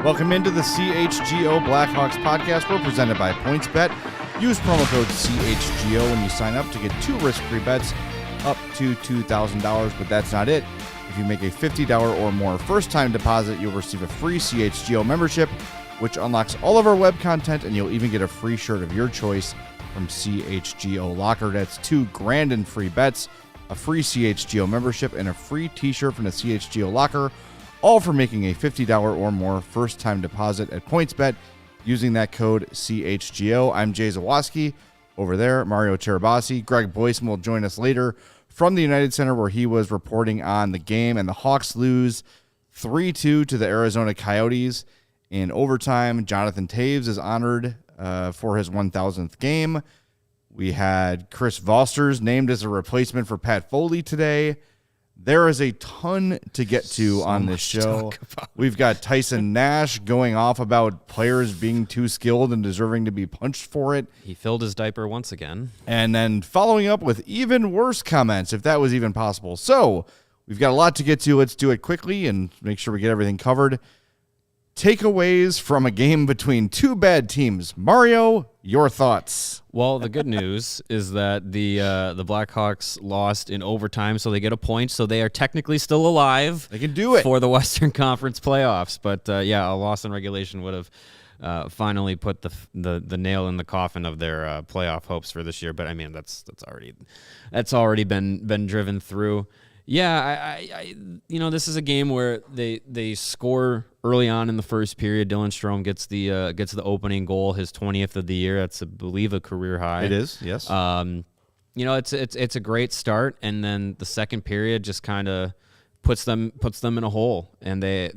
Welcome into the CHGO Blackhawks podcast. We're presented by PointsBet. Use promo code CHGO when you sign up to get 2 risk-free bets up to $2,000, but that's not it. If you make a $50 or more first-time deposit, you'll receive a free CHGO membership, which unlocks all of our web content, and you'll even get a free shirt of your choice from CHGO Locker. That's $2,000 in free bets, a free CHGO membership, and a free t-shirt from the CHGO Locker, all for making a $50 or more first-time deposit at PointsBet using that code CHGO. I'm Jay Zawaski. Over there, Mario Tirabassi. Greg Boysen will join us later from the United Center, where he was reporting on the game. And the Hawks lose 3-2 to the Arizona Coyotes in overtime. Jonathan Toews is honored for his 1,000th game. We had Chris Vosters named as a replacement for Pat Foley today. There is a ton to get to on this show. We've got Tyson Nash going off about players being too skilled and deserving to be punched for it. He filled his diaper once again. And then following up with even worse comments, if that was even possible. So we've got a lot to get to. Let's do it quickly and make sure we get everything covered. Takeaways from a game between two bad teams. Mario, your thoughts? Well, the good news is that the Blackhawks lost in overtime, so they get a point. So they are technically still alive. They can do it for the Western Conference playoffs. But yeah, a loss in regulation would have finally put the nail in the coffin of their playoff hopes for this year. But I mean, that's already been driven through. Yeah, I this is a game where they score early on in the first period. Dylan Strome gets the opening goal, his 20th of the year. That's, I believe, a career high. It is, yes. It's a great start, and then the second period just kind of puts them in a hole. And they,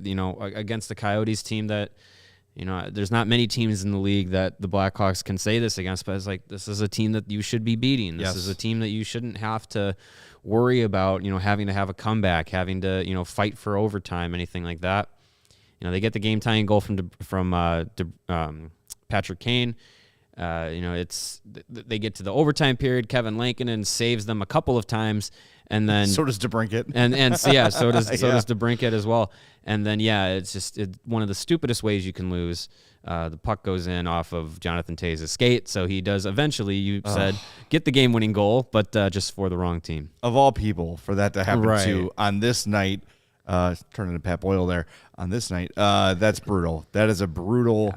against the Coyotes team that, there's not many teams in the league that the Blackhawks can say this against, but it's like, this is a team that you should be beating. This is a team that you shouldn't have to worry about, having to have a comeback, having to, fight for overtime, anything like that. They get the game-tying goal from Patrick Kane. They get to the overtime period. Kevin Lankinen saves them a couple of times, and then so does DeBrincat. So does DeBrincat as well. And then it's just one of the stupidest ways you can lose. The puck goes in off of Jonathan Toews' skate, so he does eventually, you said, get the game-winning goal, but just for the wrong team. Of all people, for that to happen to on this night, turning to Pat Boyle there, on this night, that's brutal. That is a brutal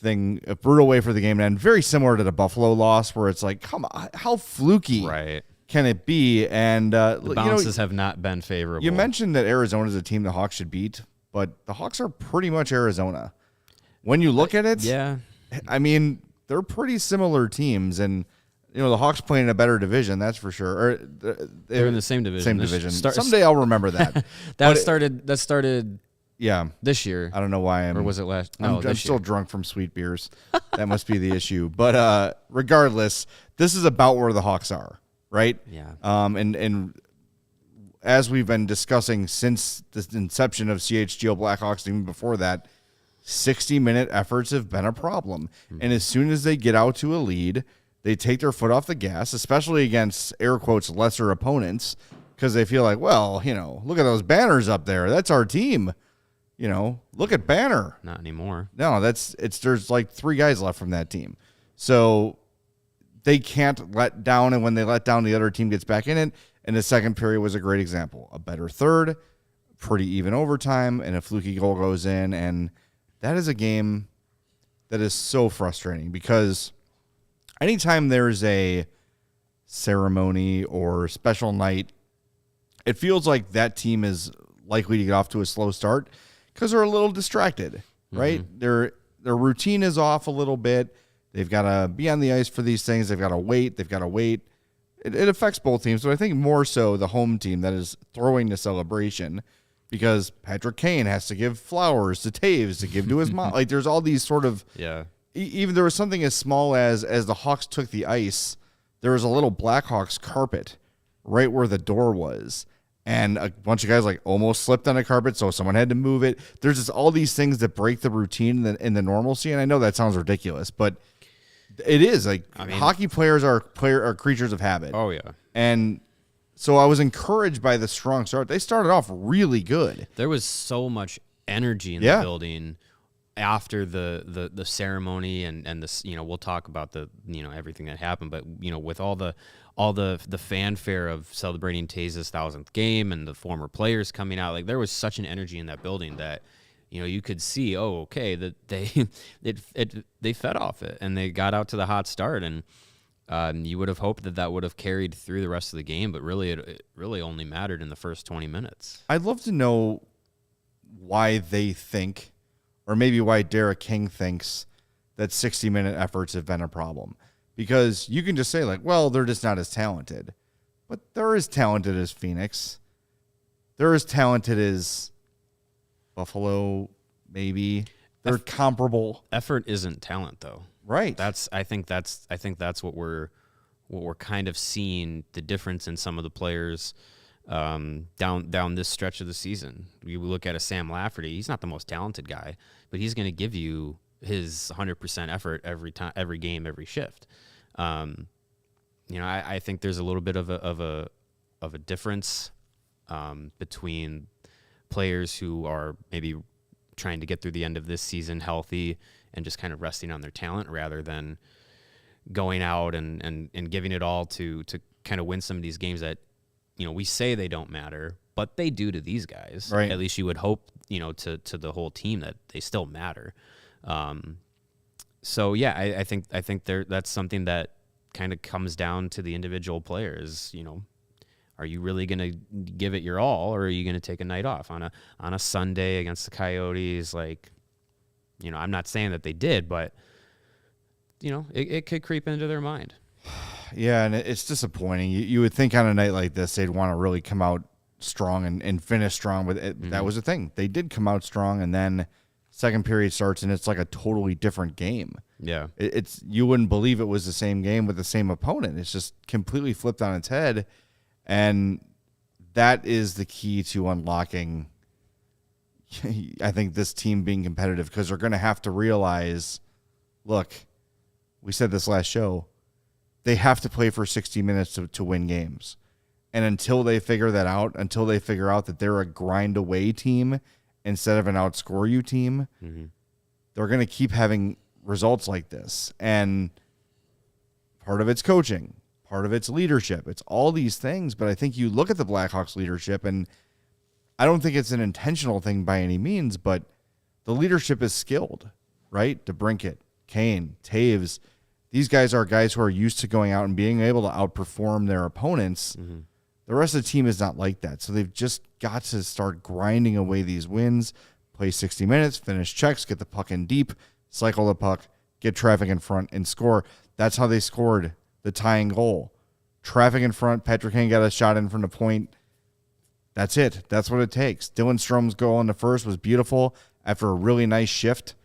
thing, a brutal way for the game to end. Very similar to the Buffalo loss, where it's like, come on, how fluky can it be? And the bounces have not been favorable. You mentioned that Arizona is a team the Hawks should beat, but the Hawks are pretty much Arizona. When you look at it, I mean, they're pretty similar teams, and the Hawks play in a better division, that's for sure. Or they're in the same division. Someday I'll remember that. That started. Yeah, this year. I don't know why or was it last? No, I'm still drunk from sweet beers. That must be the issue. But regardless, this is about where the Hawks are, right? Yeah. And as we've been discussing since the inception of CHGO Blackhawks, even before that, 60-minute efforts have been a problem. Mm-hmm. And as soon as they get out to a lead, they take their foot off the gas, especially against, air quotes, lesser opponents, because they feel like, well, look at those banners up there. That's our team. Look at Banner. Not anymore. No, there's like 3 guys left from that team. So they can't let down, and when they let down, the other team gets back in it. And the second period was a great example. A better third, pretty even overtime, and a fluky goal goes in. And that is a game that is so frustrating, because anytime there's a ceremony or special night, it feels like that team is likely to get off to a slow start because they're a little distracted, right? Mm-hmm. Their routine is off a little bit. They've got to be on the ice for these things. They've got to wait. It affects both teams, but I think more so the home team that is throwing the celebration, because Patrick Kane has to give flowers to Toews to give to his mom. Like, there's all these sort of even there was something as small as the Hawks took the ice, there was a little Blackhawks carpet right where the door was. And a bunch of guys almost slipped on a carpet, so someone had to move it. There's just all these things that break the routine in the normalcy. And I know that sounds ridiculous, but it is. Hockey players are creatures of habit. Oh, yeah. And so I was encouraged by the strong start. They started off really good. There was so much energy in the building after the ceremony and this, we'll talk about the, everything that happened, but, with all the fanfare of celebrating Toews' 1,000th game and the former players coming out, like there was such an energy in that building that, you could see, that they fed off it and they got out to the hot start, and you would have hoped that would have carried through the rest of the game, but really it really only mattered in the first 20 minutes. I'd love to know why they think, or maybe why Derek King thinks, that 60-minute efforts have been a problem. Because you can just say, like, well, they're just not as talented. But they're as talented as Phoenix. They're as talented as Buffalo, maybe. They're comparable. Effort isn't talent, though. Right. I think that's what we're kind of seeing, the difference in some of the players down this stretch of the season. You look at a Sam Lafferty, he's not the most talented guy, but he's going to give you his 100% effort every time, every game, every shift. I think there's a little bit of a difference between players who are maybe trying to get through the end of this season healthy and just kind of resting on their talent rather than going out and giving it all to kind of win some of these games that, we say they don't matter, but they do to these guys. Right. At least you would hope, to the whole team that they still matter. So yeah, I think that's something that kind of comes down to the individual players. Are you really going to give it your all, or are you going to take a night off on a Sunday against the Coyotes? Like, I'm not saying that they did, but it could creep into their mind. Yeah, and it's disappointing. You would think on a night like this they'd want to really come out strong and finish strong, but that was the thing. They did come out strong, and then second period starts, and it's like a totally different game. Yeah. It's you wouldn't believe it was the same game with the same opponent. It's just completely flipped on its head, and that is the key to unlocking, I think, this team being competitive, because they're going to have to realize, look, we said this last show, they have to play for 60 minutes to win games. And until they figure that out, until they figure out that they're a grind away team instead of an outscore you team, they're going to keep having results like this. And part of it's coaching, part of it's leadership. It's all these things. But I think you look at the Blackhawks leadership, and I don't think it's an intentional thing by any means, but the leadership is skilled, right? DeBrincat, Kane, Toews. These guys are guys who are used to going out and being able to outperform their opponents. The rest of the team is not like that. So they've just got to start grinding away these wins, play 60 minutes, finish checks, get the puck in deep, cycle the puck, get traffic in front, and score. That's how they scored the tying goal. Traffic in front, Patrick Kane got a shot in from the point. That's it. That's what it takes. Dylan Strom's goal in the first was beautiful after a really nice shift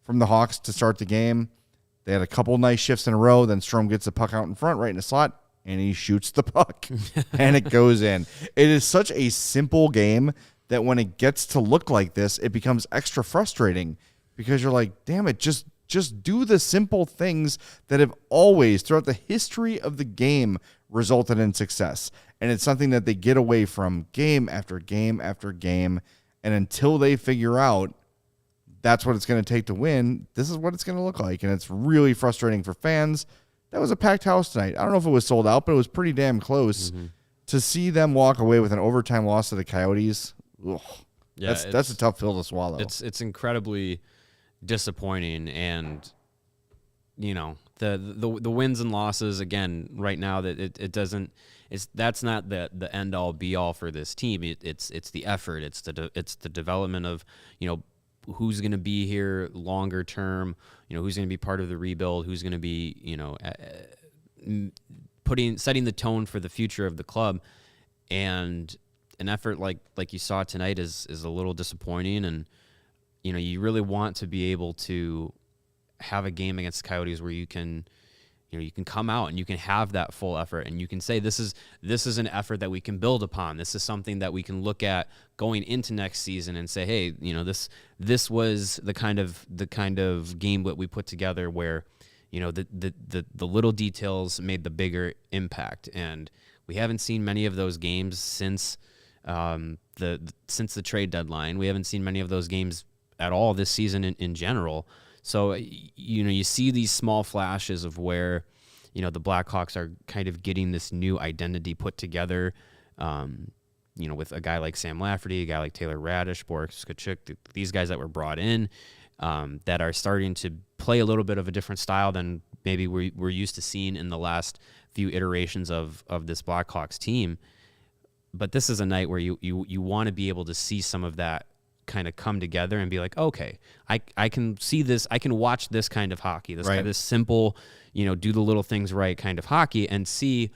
from the Hawks to start the game. They had a couple nice shifts in a row. Then Strome gets the puck out in front, right in the slot, and he shoots the puck, and it goes in. It is such a simple game that when it gets to look like this, it becomes extra frustrating, because you're like, damn it, just do the simple things that have always, throughout the history of the game, resulted in success. And it's something that they get away from game after game after game, and until they figure out that's what it's going to take to win, this is what it's going to look like. And it's really frustrating for fans. That was a packed house tonight. I don't know if it was sold out, but it was pretty damn close. To see them walk away with an overtime loss to the Coyotes, yeah, that's a tough pill to swallow. It's incredibly disappointing, and the wins and losses, again, right now, that it doesn't. That's not the end all be all for this team. It's the effort. It's the development of who's going to be here longer term, who's going to be part of the rebuild, who's going to be, setting the tone for the future of the club. And an effort like you saw tonight is a little disappointing. And, you really want to be able to have a game against the Coyotes where you can come out and you can have that full effort, and you can say, this is an effort that we can build upon. This is something that we can look at going into next season and say, hey, this was the kind of game that we put together where, the little details made the bigger impact. And we haven't seen many of those games since the trade deadline. We haven't seen many of those games at all this season in general. So, you see these small flashes of where, the Blackhawks are kind of getting this new identity put together, with a guy like Sam Lafferty, a guy like Taylor Radish, Boris Tkachuk, these guys that were brought in that are starting to play a little bit of a different style than maybe we're used to seeing in the last few iterations of this Blackhawks team. But this is a night where you want to be able to see some of that kind of come together and be like, okay, I can see this, I can watch this kind of hockey, this kind of this simple, do the little things right kind of hockey, and see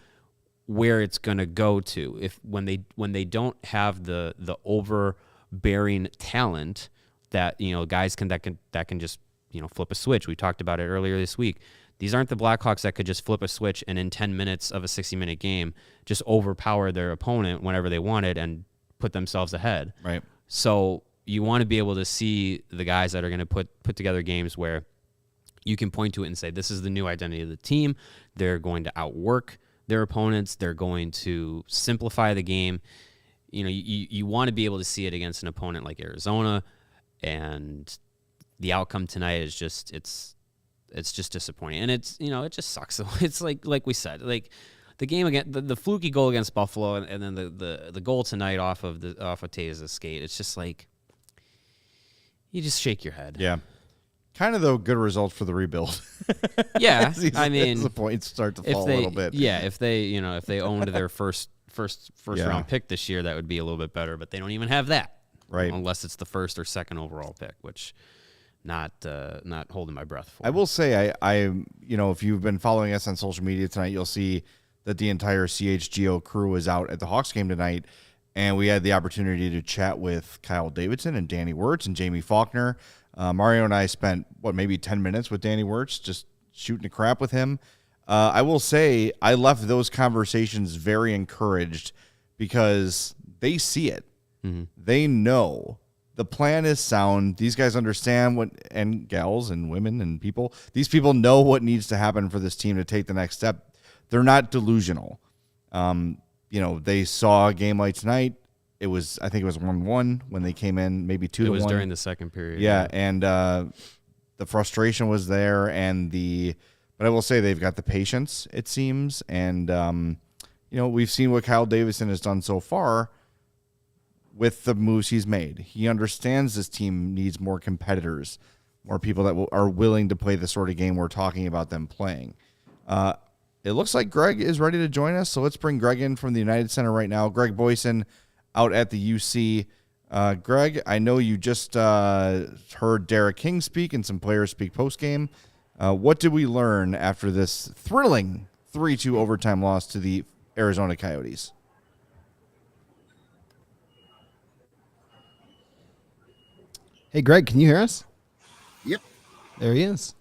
where it's going to go to if when they don't have the overbearing talent that guys that can just flip a switch. We talked about it earlier this week. These aren't the Blackhawks that could just flip a switch and in 10 minutes of a 60-minute game just overpower their opponent whenever they wanted and put themselves ahead. Right. So you want to be able to see the guys that are going to put together games where you can point to it and say, this is the new identity of the team. They're going to outwork their opponents. They're going to simplify the game. You want to be able to see it against an opponent like Arizona, and the outcome tonight is just it's just disappointing, and it just sucks. It's like we said, like the game against the fluky goal against Buffalo, and then the goal tonight off of Toews' skate. It's just like you just shake your head. Yeah, kind of though good result for the rebuild. Yeah, I mean, the points start to fall a little bit. Yeah, if they owned their first round pick this year, that would be a little bit better. But they don't even have that, right? Unless it's the first or second overall pick, which not holding my breath for. I will say, I if you've been following us on social media tonight, you'll see that the entire CHGO crew is out at the Hawks game tonight, and we had the opportunity to chat with Kyle Davidson and Danny Wirtz and Jamie Faulkner. Mario and I spent maybe 10 minutes with Danny Wirtz, just shooting the crap with him. I will say I left those conversations very encouraged because they see it. Mm-hmm. They know the plan is sound. These guys understand and gals and women and people, these people know what needs to happen for this team to take the next step. They're not delusional. They saw a game like tonight. I think it was 1-1 when they came in, maybe 2-1. It was during the second period. Yeah. And the frustration was there, but I will say they've got the patience, it seems. And, we've seen what Kyle Davidson has done so far with the moves he's made. He understands this team needs more competitors, more people that are willing to play the sort of game we're talking about them playing. It looks like Greg is ready to join us, so let's bring Greg in from the United Center right now. Greg Boysen out at the UC. Greg, I know you just heard Derek King speak and some players speak postgame. What did we learn after this thrilling 3-2 overtime loss to the Arizona Coyotes? Hey, Greg, can you hear us? Yep. There he is.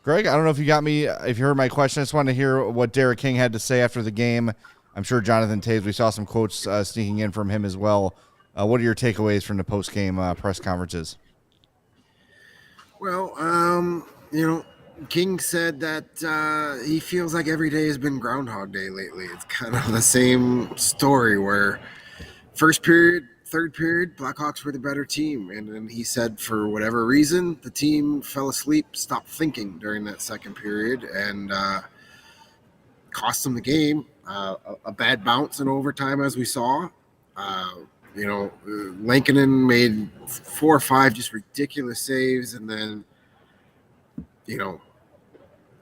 Greg, I don't know if you got me, if you heard my question. I just wanted to hear what Derek King had to say after the game. I'm sure Jonathan Toews, we saw some quotes sneaking in from him as well. What are your takeaways from the post-game press conferences? Well, King said that he feels like every day has been Groundhog Day lately. It's kind of the same story where first period, third period, Blackhawks were the better team. And then he said for whatever reason, the team fell asleep, stopped thinking during that second period, and cost them the game. A bad bounce in overtime, as we saw. Lankinen made 4 or 5 just ridiculous saves, and then,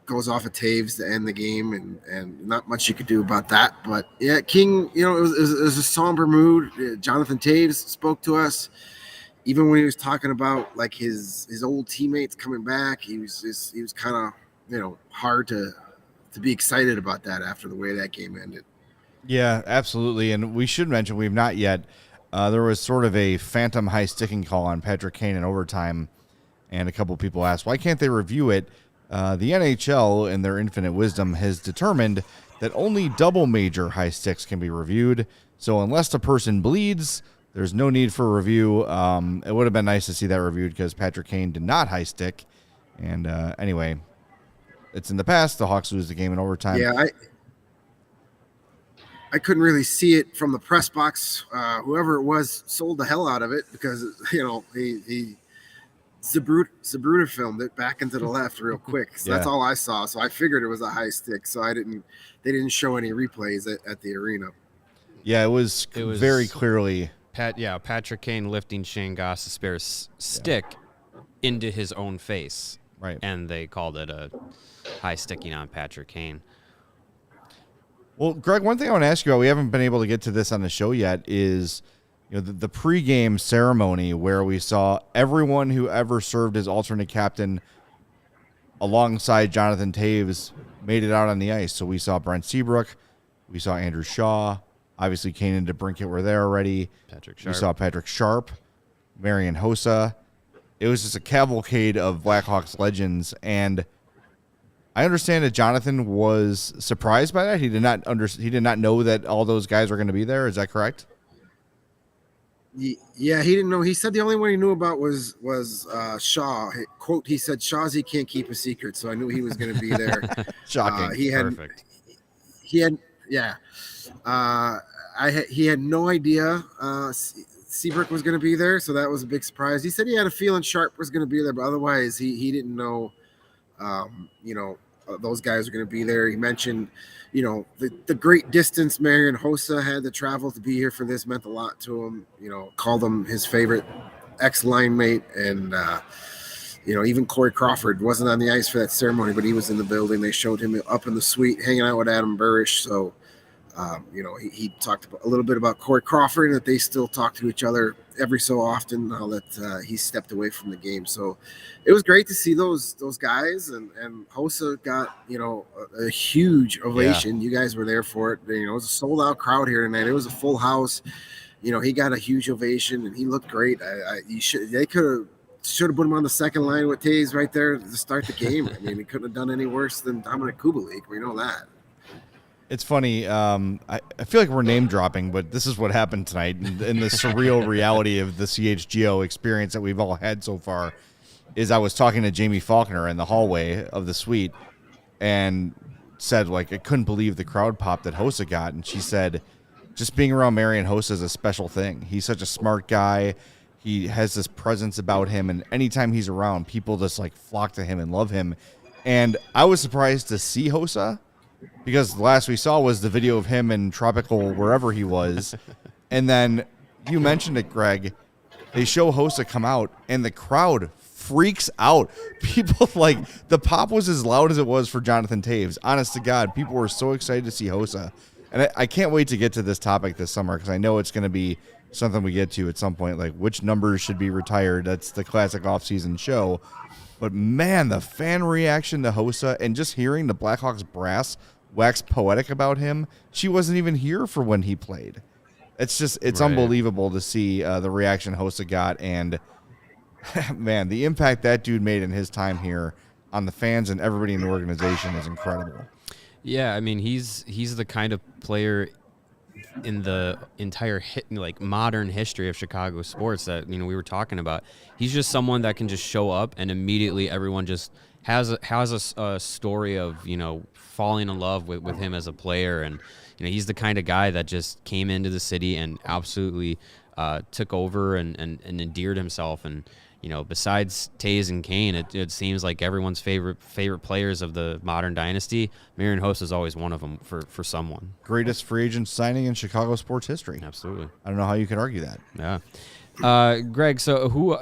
goes off of Toews to end the game, and not much you could do about that. But yeah, King, it was a somber mood. Jonathan Toews spoke to us, even when he was talking about like his old teammates coming back. He was kind of hard to be excited about that after the way that game ended. Yeah, absolutely. And we should mention we've not yet. There was sort of a phantom high sticking call on Patrick Kane in overtime, and a couple people asked, why can't they review it? The NHL, in their infinite wisdom, has determined that only double major high sticks can be reviewed. So unless the person bleeds, there's no need for review. It would have been nice to see that reviewed because Patrick Kane did not high stick. And anyway, it's in the past. The Hawks lose the game in overtime. Yeah, I couldn't really see it from the press box. Whoever it was sold the hell out of it because, he Zabruta filmed it back into the left real quick. So that's Yeah. all I saw. So I figured it was a high stick. So they didn't show any replays at the arena. Yeah, it was very clearly. Patrick Kane lifting Shane Gossespierre's stick into his own face. Right. And they called it a high sticking on Patrick Kane. Well, Greg, one thing I want to ask you about, we haven't been able to get to this on the show yet, is the pregame ceremony where we saw everyone who ever served as alternate captain alongside Jonathan Toews made it out on the ice. So we saw Brent Seabrook, we saw Andrew Shaw, obviously Kane and DeBrincat were there already. We saw Patrick Sharp, Marian Hossa. It was just a cavalcade of Blackhawks legends, and I understand that Jonathan was surprised by that. He did not know that all those guys were going to be there. Is that correct? Yeah, he didn't know. He said the only one he knew about was Shaw. Quote, he said, "Shawsy can't keep a secret," so I knew he was going to be there. Shocking. Perfect. He had no idea Seabrook was going to be there, so that was a big surprise. He said he had a feeling Sharp was going to be there, but otherwise he didn't know. Those guys are going to be there. He mentioned, the great distance Marian Hossa had to travel to be here for this meant a lot to him. Called him his favorite ex-line mate, and even Corey Crawford wasn't on the ice for that ceremony, but he was in the building. They showed him up in the suite hanging out with Adam Burish. So, he talked a little bit about Corey Crawford and that they still talk to each other every so often now that he stepped away from the game. So it was great to see those guys, and Hossa got, a huge ovation. Yeah. You guys were there for it. It was a sold out crowd here tonight. It was a full house. He got a huge ovation and he looked great. They should have put him on the second line with Toews right there to start the game. I mean, he couldn't have done any worse than Dominic Kubalik. We know that. It's funny. I feel like we're name dropping, but this is what happened tonight in the surreal reality of the CHGO experience that we've all had so far. Is I was talking to Jamie Faulkner in the hallway of the suite and said, I couldn't believe the crowd pop that Hossa got. And she said, just being around Marian Hossa is a special thing. He's such a smart guy. He has this presence about him. And anytime he's around, people just flock to him and love him. And I was surprised to see Hossa, because the last we saw was the video of him in tropical wherever he was. And then you mentioned it, Greg. They show Hossa come out, and the crowd freaks out. People the pop was as loud as it was for Jonathan Toews. Honest to God, people were so excited to see Hossa. And I can't wait to get to this topic this summer, because I know it's going to be something we get to at some point, which numbers should be retired. That's the classic off-season show. But, man, the fan reaction to Hossa, and just hearing the Blackhawks brass wax poetic about him. She wasn't even here for when he played. It's right. Unbelievable to see the reaction Hossa got. And, man, the impact that dude made in his time here on the fans and everybody in the organization is incredible. Yeah, I mean, he's the kind of player in the entire modern history of Chicago sports that we were talking about. He's just someone that can just show up and immediately everyone just has a story of falling in love with him as a player. And he's the kind of guy that just came into the city and absolutely took over and endeared himself. And besides Toews and Kane, it seems like everyone's favorite players of the modern dynasty, Marian Hossa is always one of them for someone. Greatest free agent signing in Chicago sports history. Absolutely. I don't know how you could argue that. Yeah. Greg, so who,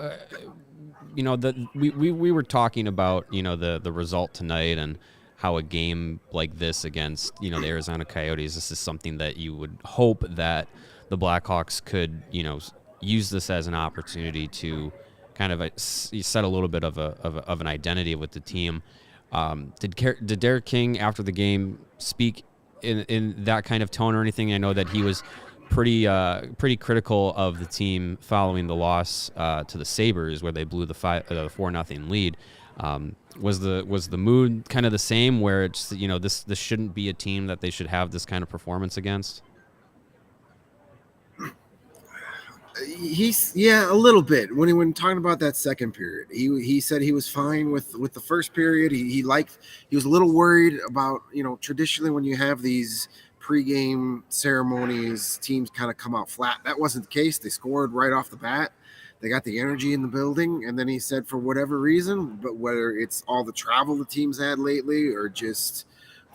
we were talking about, the result tonight and how a game like this against, the Arizona Coyotes, this is something that you would hope that the Blackhawks could, use this as an opportunity to kind of set a little bit of an identity with the team. Did Derek King after the game speak in that kind of tone or anything? I know that he was pretty critical of the team following the loss to the Sabres, where they blew the 4-0 lead. Was the mood kind of the same, where it's this shouldn't be a team that they should have this kind of performance against? A little bit. When talking about that second period, he said he was fine with the first period. He was a little worried about, traditionally when you have these pregame ceremonies, teams kind of come out flat. That wasn't the case. They scored right off the bat. They got the energy in the building. And then he said, for whatever reason, but whether it's all the travel the team's had lately or just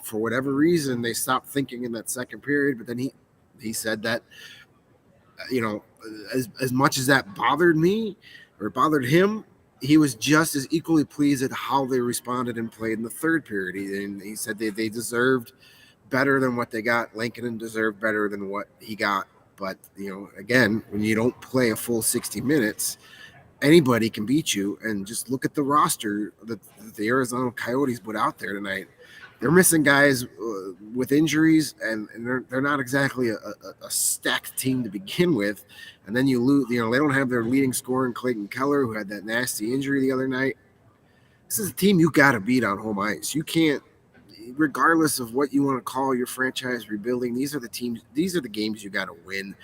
for whatever reason, they stopped thinking in that second period. But then he said that, as much as that bothered me or bothered him, he was just as equally pleased at how they responded and played in the third period. He said they deserved better than what they got. Lankinen deserved better than what he got. But, again, when you don't play a full 60 minutes, anybody can beat you. And just look at the roster that the Arizona Coyotes put out there tonight. They're missing guys with injuries, and they're not exactly a stacked team to begin with. And then you lose, they don't have their leading scorer in Clayton Keller, who had that nasty injury the other night. This is a team you got to beat on home ice. You can't, regardless of what you want to call your franchise rebuilding, these are the games you got to win.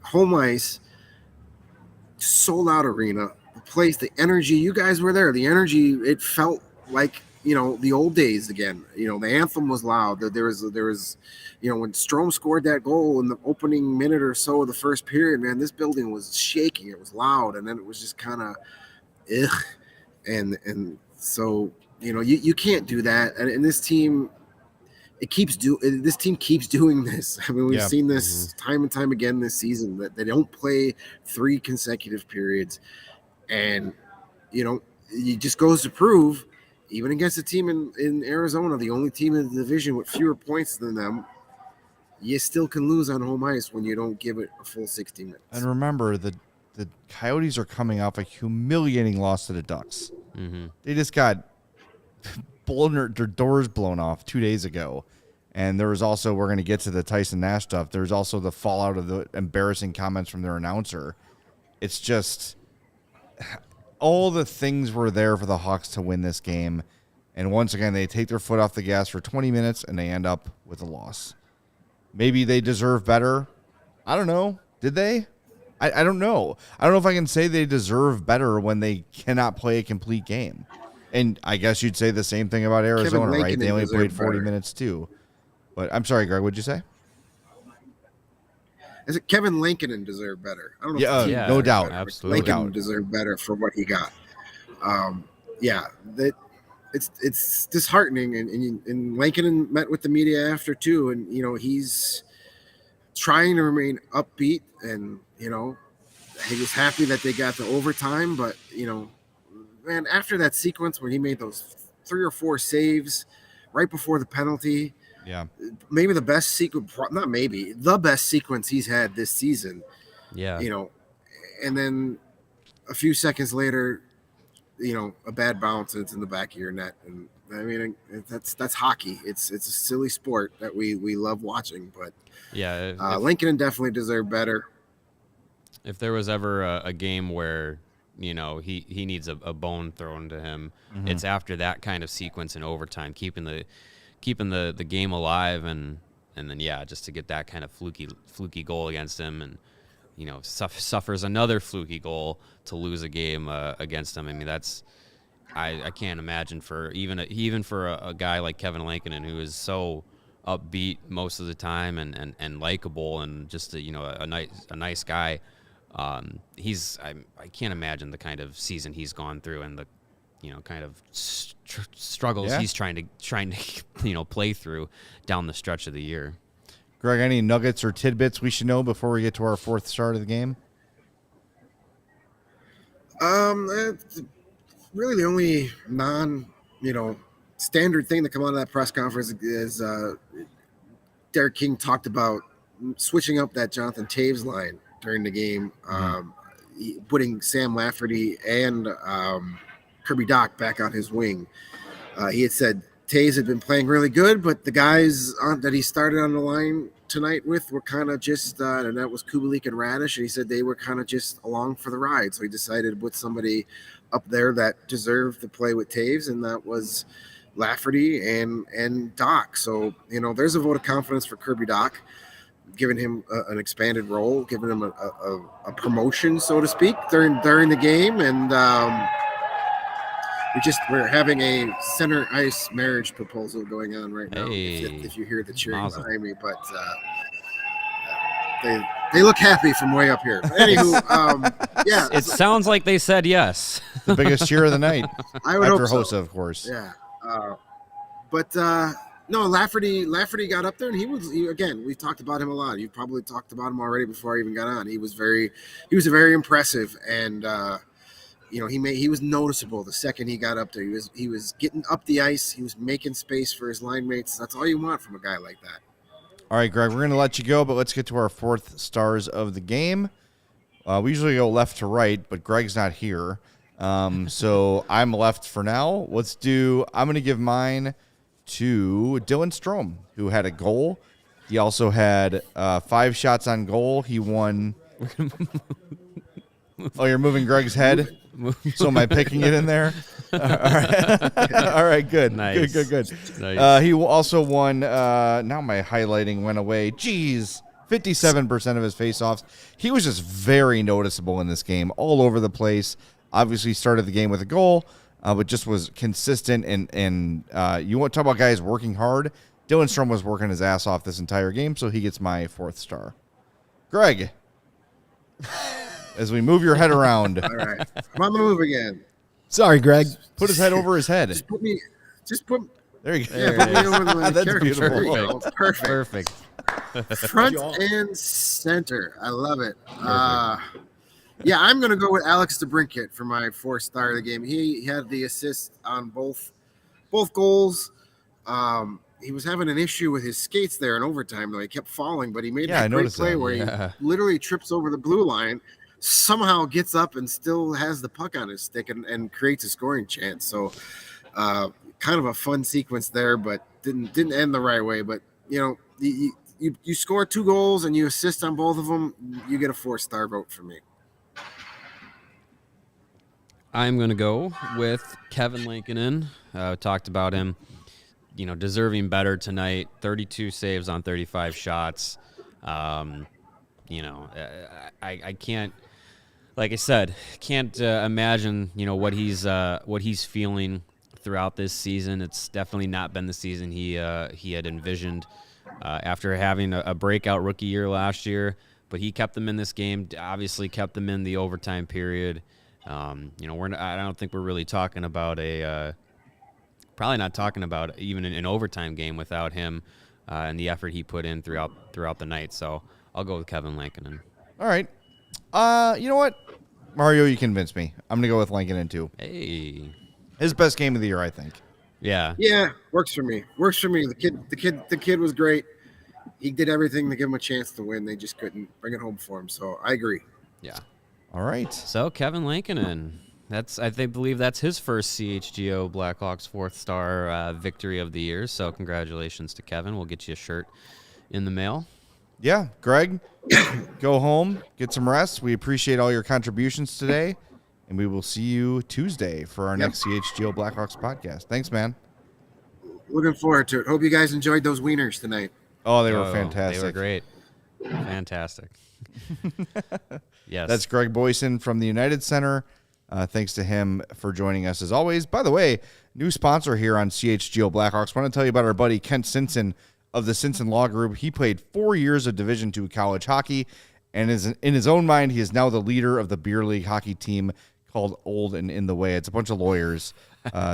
Home ice, sold out arena, the place, the energy, you guys were there. The energy, it felt like, the old days again. The anthem was loud. There was, when Strome scored that goal in the opening minute or so of the first period, man, this building was shaking. It was loud, and then it was just kind of, ugh. And so, you can't do that. And this team, this team keeps doing this. I mean, we've seen this time and time again this season, that they don't play 3 consecutive periods. And, it just goes to prove, even against a team in Arizona, the only team in the division with fewer points than them, you still can lose on home ice when you don't give it a full 60 minutes. And remember, the Coyotes are coming off a humiliating loss to the Ducks. Mm-hmm. They just got their doors blown off 2 days ago. And there was also, we're going to get to the Tyson Nash stuff, there's also the fallout of the embarrassing comments from their announcer. It's just, all the things were there for the Hawks to win this game. And once again, they take their foot off the gas for 20 minutes and they end up with a loss. Maybe they deserve better. I don't know. Did they? I don't know. I don't know if I can say they deserve better when they cannot play a complete game. And I guess you'd say the same thing about Arizona, right? They only played 40 minutes too. But I'm sorry, Greg, what'd you say? Is it Kevin Lankinen deserved better? I don't know. Yeah, no doubt. Absolutely. Lankinen deserved better for what he got. It's disheartening. And Lankinen met with the media after too, and he's trying to remain upbeat, and he was happy that they got the overtime. But man, after that sequence where he made those 3 or 4 saves right before the penalty. Yeah, maybe the best sequence, not maybe, the best sequence he's had this season. Yeah. And then a few seconds later, a bad bounce and it's in the back of your net. And I mean, that's hockey. It's a silly sport that we love watching, but yeah, Lankinen definitely deserved better. If there was ever a game where, he needs a bone thrown to him, it's after that kind of sequence in overtime, keeping the game alive, and then just to get that kind of fluky goal against him, and suffers another fluky goal to lose a game against him. I mean, that's I can't imagine for even for a guy like Kevin Lankinen, who is so upbeat most of the time and likable and just a nice guy. I can't imagine the kind of season he's gone through and the kind of struggles he's trying to play through down the stretch of the year. Greg, any nuggets or tidbits we should know before we get to our fourth start of the game? Really the only standard thing that come out of that press conference is Derek King talked about switching up that Jonathan Toews line during the game, putting Sam Lafferty and Kirby Dach back on his wing. He had said Toews had been playing really good, but the guys that he started on the line tonight with were kind of just, and that was Kubalik and Radish, and he said they were kind of just along for the ride. So he decided to put somebody up there that deserved to play with Toews, and that was Lafferty and Dach. So, there's a vote of confidence for Kirby Dach, giving him an expanded role, giving him a promotion, so to speak, during the game. And we're having a center ice marriage proposal going on right now. Hey, if you hear the cheering Mazel. behind me, but They look happy from way up here. But anywho, yeah. It sounds like they said yes. The biggest cheer of the night. I would after hope Hossa, so. of course. Yeah. But no, Lafferty got up there, and again, we've talked about him a lot. You've probably talked about him already before I even got on. He was very impressive, and he was noticeable the second he got up there. He was getting up the ice. He was making space for his line mates. That's all you want from a guy like that. All right, Greg, we're going to let you go, but let's get to our fourth stars of the game. We usually go left to right, but Greg's not here. So I'm left for now. I'm going to give mine to Dylan Strome, who had a goal. He also had 5 shots on goal. He won. Oh, you're moving Greg's head? So am I picking it in there? All right. All right, good. Nice. Good. Nice. He also won. Now my highlighting went away. Jeez. 57% of his faceoffs. He was just very noticeable in this game, all over the place. Obviously started the game with a goal, but just was consistent. And you want to talk about guys working hard? Dylan Strome was working his ass off this entire game, so he gets my 4th star. Greg, as we move your head around. All right. I'm on the move again. Sorry, Greg. Put his head over his head. Just put There you go. Yeah, put me over the That's character. beautiful. There you go. Perfect. Perfect. Front and center. I love it. Yeah, I'm going to go with Alex DeBrincat for my 4th star of the game. He had the assist on both goals. He was having an issue with his skates there in overtime, though. He kept falling, but he made that great play where he literally trips over the blue line, somehow gets up and still has the puck on his stick and creates a scoring chance. So kind of a fun sequence there, but didn't end the right way. But, you score 2 goals and you assist on both of them, you get a 4-star vote from me. I'm going to go with Kevin Lankinen. Talked about him, deserving better tonight. 32 saves on 35 shots. I can't, like I said, can't imagine, what he's feeling throughout this season. It's definitely not been the season he had envisioned after having a breakout rookie year last year. But he kept them in this game. Obviously, kept them in the overtime period. I don't think we're really talking about probably not talking about even an overtime game without him and the effort he put in throughout the night. So I'll go with Kevin Lankinen. All right. You know what? Mario, you convinced me. I'm going to go with Lankinen too. Hey. His best game of the year, I think. Yeah. Yeah, works for me. The kid was great. He did everything to give him a chance to win. They just couldn't bring it home for him. So I agree. Yeah. All right. So Kevin Lankinen, I believe that's his first CHGO Blackhawks 4th star victory of the year. So congratulations to Kevin. We'll get you a shirt in the mail. Yeah, Greg, go home, get some rest. We appreciate all your contributions today, and we will see you Tuesday for our next CHGO Blackhawks podcast. Thanks, man. Looking forward to it. Hope you guys enjoyed those wieners tonight. Oh, they were fantastic. They were great. Fantastic. Yes. That's Greg Boysen from the United Center. Thanks to him for joining us as always. By the way, new sponsor here on CHGO Blackhawks. I want to tell you about our buddy Kent Simpson of the Simpson Law Group. He played 4 years of Division II college hockey, and in his own mind, he is now the leader of the beer league hockey team called Old and in the Way. It's a bunch of lawyers.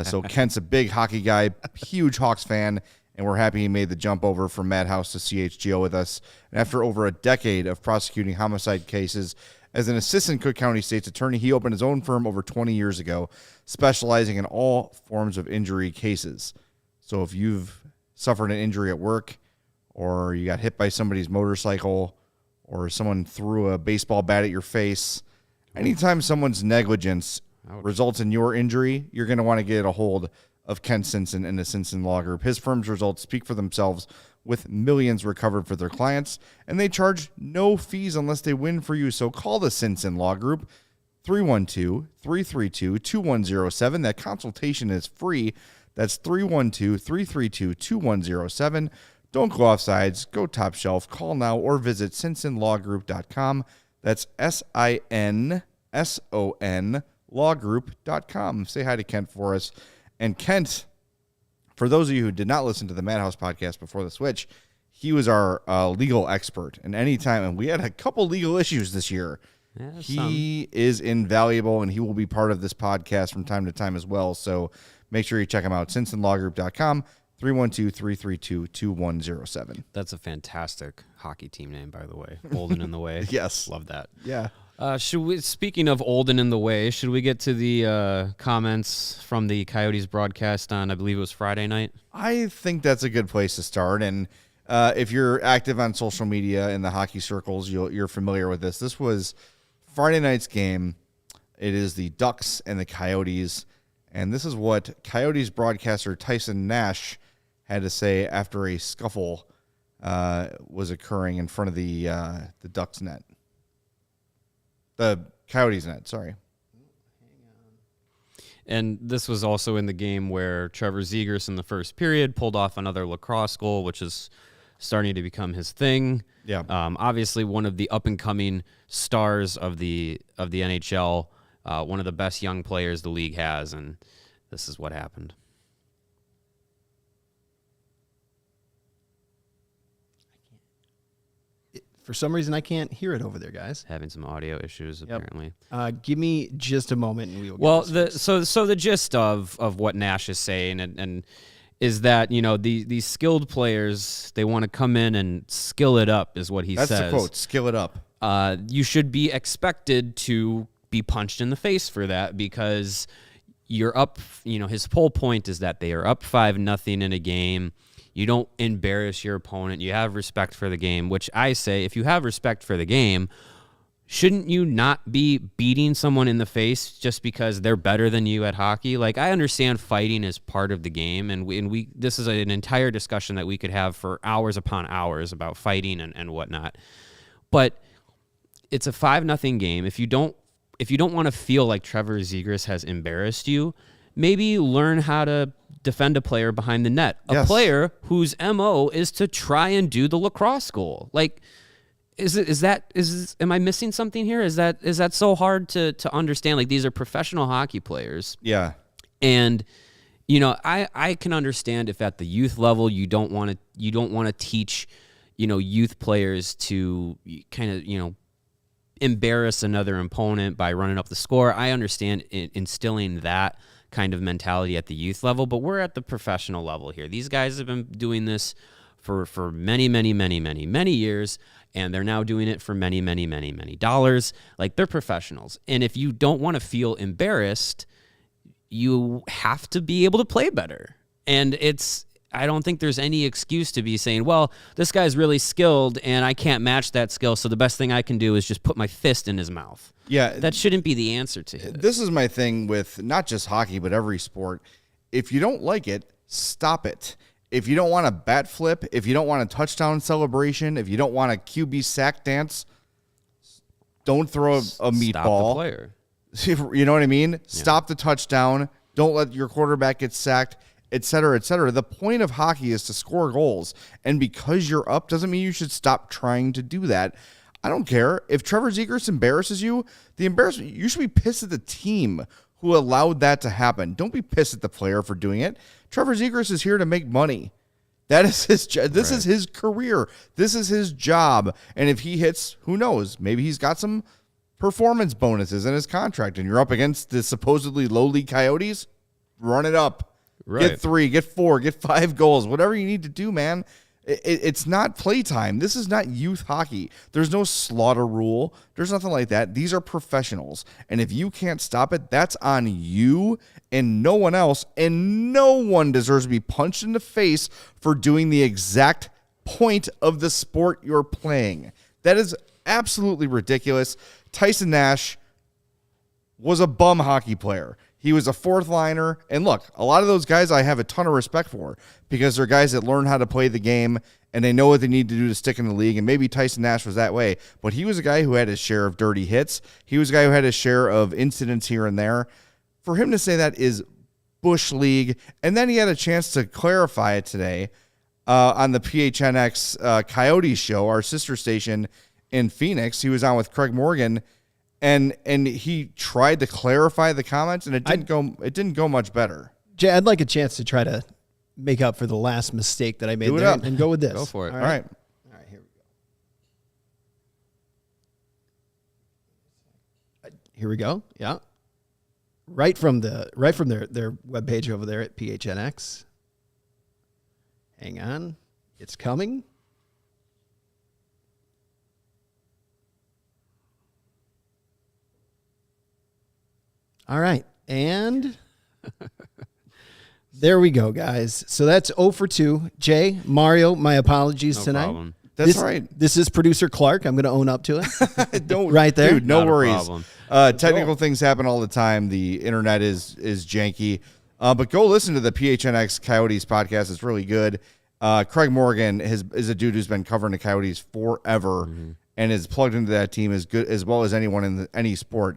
So Kent's a big hockey guy, huge Hawks fan, and we're happy he made the jump over from Madhouse to CHGO with us. And after over a decade of prosecuting homicide cases as an assistant Cook County State's attorney, he opened his own firm over 20 years ago, specializing in all forms of injury cases. So if you've suffered an injury at work, or you got hit by somebody's motorcycle, or someone threw a baseball bat at your face, anytime someone's negligence results in your injury, you're going to want to get a hold of Ken Simpson and the Simpson Law Group. His firm's results speak for themselves, with millions recovered for their clients, and they charge no fees unless they win for you. So call the Simpson Law Group, 312-332-2107. That consultation is free. That's 312-332-2107. Don't go off sides. Go top shelf. Call now or visit simpsonlawgroup.com. That's SINSON lawgroup.com. Say hi to Kent for us. And Kent, for those of you who did not listen to the Madhouse podcast before the switch, he was our legal expert. And anytime, and we had a couple legal issues this year. Yeah, he is invaluable, and he will be part of this podcast from time to time as well. So make sure you check him out. SinsonLawGroup.com, 312-332-2107. That's a fantastic hockey team name, by the way. Olden in the Way. Yes. Love that. Yeah. Speaking of Olden in the Way, should we get to the comments from the Coyotes broadcast on, I believe it was Friday night? I think that's a good place to start. And if you're active on social media in the hockey circles, you're familiar with this. This was Friday night's game. It is the Ducks and the Coyotes. And this is what Coyotes broadcaster Tyson Nash had to say after a scuffle was occurring in front of the Ducks net. The Coyotes net, sorry. And this was also in the game where Trevor Zegras in the first period pulled off another lacrosse goal, which is starting to become his thing. Yeah. Obviously, one of the up-and-coming stars of the NHL, one of the best young players the league has, and this is what happened. For some reason, I can't hear it over there, guys. Having some audio issues, apparently. Give me just a moment, and we will. Well, so the gist of what Nash is saying and is that, you know, these skilled players, they want to come in and skill it up, is what he says. That's the quote, skill it up. You should be expected to be punched in the face for that because you're up, you know, his whole point is that they are up 5-0 in a game. You don't embarrass your opponent. You have respect for the game, which I say, if you have respect for the game, shouldn't you not be beating someone in the face just because they're better than you at hockey? Like, I understand fighting is part of the game, and we this is an entire discussion that we could have for hours upon hours about fighting and whatnot. But it's a 5-0 game. If you don't want to feel like Trevor Zegras has embarrassed you, maybe learn how to defend a player behind the net. A player whose MO is to try and do the lacrosse goal. Like, am I missing something here? Is that so hard to understand? Like, these are professional hockey players. Yeah. And, you know, I can understand if at the youth level you don't want to teach, you know, youth players to kind of, you know, embarrass another opponent by running up the score. I understand instilling that kind of mentality at the youth level, but we're at the professional level here. These guys have been doing this for many, many, many, many, many years, and they're now doing it for many, many, many, many dollars. Like, they're professionals. And if you don't want to feel embarrassed, you have to be able to play better. And I don't think there's any excuse to be saying, well, this guy's really skilled and I can't match that skill, so the best thing I can do is just put my fist in his mouth. Yeah. That shouldn't be the answer to it. This is my thing with not just hockey, but every sport. If you don't like it, stop it. If you don't want a bat flip, if you don't want a touchdown celebration, if you don't want a QB sack dance, don't throw a meatball. Stop the player. You know what I mean? Yeah. Stop the touchdown. Don't let your quarterback get sacked, et cetera, et cetera. The point of hockey is to score goals. And because you're up doesn't mean you should stop trying to do that. I don't care. If Trevor Zegras embarrasses you, you should be pissed at the team who allowed that to happen. Don't be pissed at the player for doing it. Trevor Zegras is here to make money. That is his job. This is his career. This is his job. And if he hits, who knows? Maybe he's got some performance bonuses in his contract, and you're up against the supposedly lowly Coyotes. Run it up. Right. Get 3, get 4, get 5 goals. Whatever you need to do, man. It's not playtime. This is not youth hockey. There's no slaughter rule. There's nothing like that. These are professionals. And if you can't stop it, that's on you and no one else. And no one deserves to be punched in the face for doing the exact point of the sport you're playing. That is absolutely ridiculous. Tyson Nash was a bum hockey player. He was a fourth liner. And look, a lot of those guys I have a ton of respect for because they're guys that learn how to play the game and they know what they need to do to stick in the league. And maybe Tyson Nash was that way, but he was a guy who had his share of dirty hits. He was a guy who had his share of incidents here and there. For him to say that is Bush League. And then he had a chance to clarify it today on the PHNX Coyotes show, our sister station in Phoenix. He was on with Craig Morgan. And he tried to clarify the comments, and it didn't go much better. Jay, I'd like a chance to try to make up for the last mistake that I made Do it there up. and go with this. Go for it. All right. All right, here we go. Here we go. Yeah. Right from their webpage over there at PHNX. Hang on. It's coming. All right. And there we go, guys. So that's 0 for 2. Jay, Mario, my apologies No tonight. problem. That's right. This is producer Clark. I'm going to own up to it. Don't right there. dude. No Not a worries. problem. Technical things happen all the time. The internet is janky, but go listen to the PHNX Coyotes podcast. It's really good. Craig Morgan is a dude who's been covering the Coyotes forever and is plugged into that team as good as well as anyone in any sport.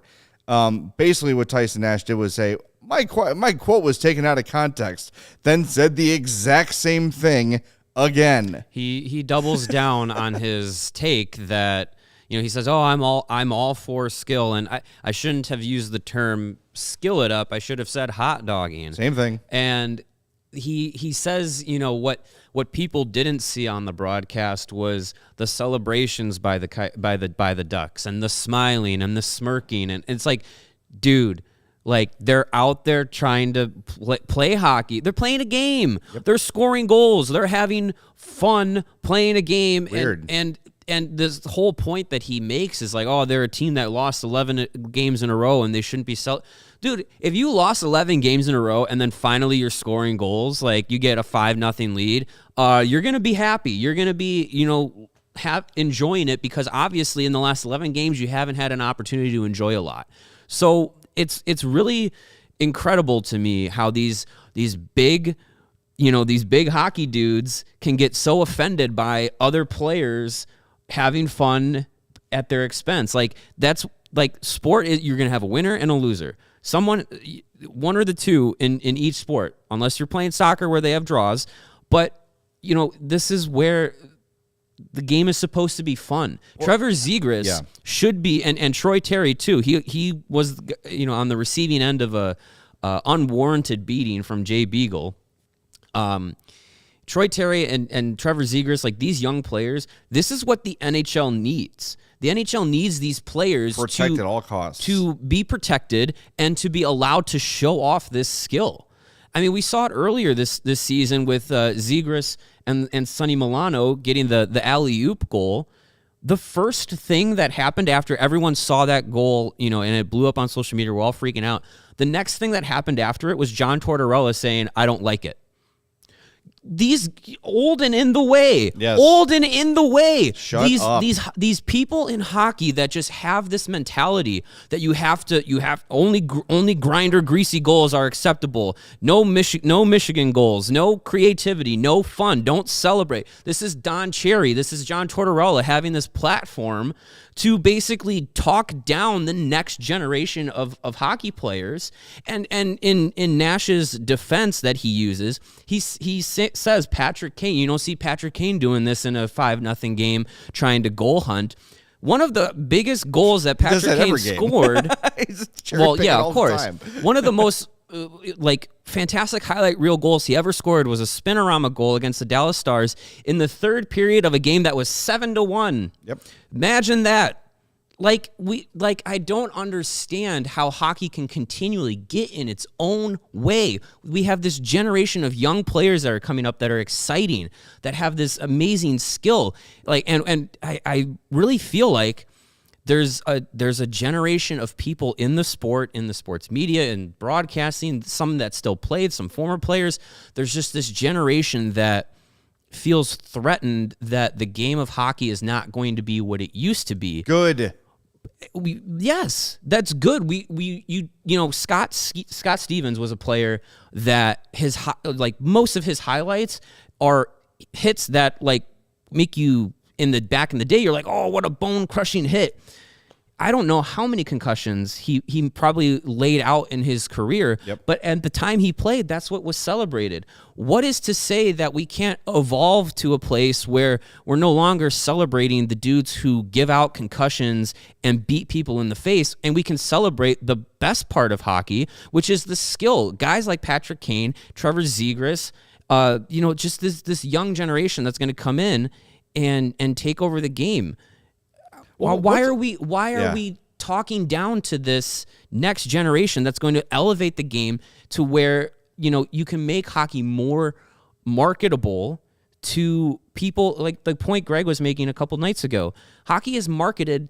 Basically, what Tyson Nash did was say, my quote was taken out of context, then said the exact same thing again. He doubles down on his take that, he says, "Oh, I'm all for skill," and I shouldn't have used the term "skill it up." I should have said "hot dogging." Same thing. And he says, what people didn't see on the broadcast was the celebrations by the Ducks and the smiling and the smirking, and it's like, dude. Like, they're out there trying to play hockey. They're playing a game. Yep. They're scoring goals. They're having fun playing a game. Weird. And this whole point that he makes is like, oh, they're a team that lost 11 games in a row and they shouldn't be Dude, if you lost 11 games in a row and then finally you're scoring goals, like you get a 5-0 lead, you're going to be happy. You're going to be, enjoying it because obviously in the last 11 games you haven't had an opportunity to enjoy a lot. So it's really incredible to me how these big hockey dudes can get so offended by other players having fun at their expense. Like, that's like sport is, you're going to have a winner and a loser. One or the two in each sport, unless you're playing soccer where they have draws. But, this is where the game is supposed to be fun. Well, Trevor Zegras should be, and Troy Terry too. He was, on the receiving end of a unwarranted beating from Jay Beagle. Troy Terry and Trevor Zegras, like these young players, this is what the NHL needs. The NHL needs these players protected at all costs, to be protected and to be allowed to show off this skill. I mean, we saw it earlier this season with Zegras and Sonny Milano getting the alley-oop goal. The first thing that happened after everyone saw that goal, and it blew up on social media, we're all freaking out. The next thing that happened after it was John Tortorella saying, "I don't like it." These old and in the way. Yes. Old and in the way. Shut up. These people in hockey that just have this mentality that you have only grinder greasy goals are acceptable. No Michigan goals, no creativity, no fun. Don't celebrate. This is Don Cherry. This is John Tortorella having this platform to basically talk down the next generation of hockey players. And in Nash's defense that he uses, he says Patrick Kane. You don't see Patrick Kane doing this in a 5-0 game trying to goal hunt. One of the biggest goals that Patrick Kane scored. Well, yeah, of course. One of the most fantastic highlight reel goals he ever scored was a spinorama goal against the Dallas Stars in the third period of a game that was 7-1. Yep. Imagine that. I don't understand how hockey can continually get in its own way. We have this generation of young players that are coming up that are exciting, that have this amazing skill. I really feel like there's a generation of people in the sports media and broadcasting, some that still played, some former players. There's just this generation that feels threatened that the game of hockey is not going to be what it used to be. Good. Yes, that's good. Scott Stevens was a player that most of his highlights are hits that make you in the day. You're like, oh, what a bone crushing hit. I don't know how many concussions he probably laid out in his career, but at the time he played, that's what was celebrated. What is to say that we can't evolve to a place where we're no longer celebrating the dudes who give out concussions and beat people in the face, and we can celebrate the best part of hockey, which is the skill. Guys like Patrick Kane, Trevor Zegras, just this young generation that's going to come in and take over the game. Well, why are we talking down to this next generation that's going to elevate the game to where, you can make hockey more marketable to people, like the point Greg was making a couple nights ago. Hockey is marketed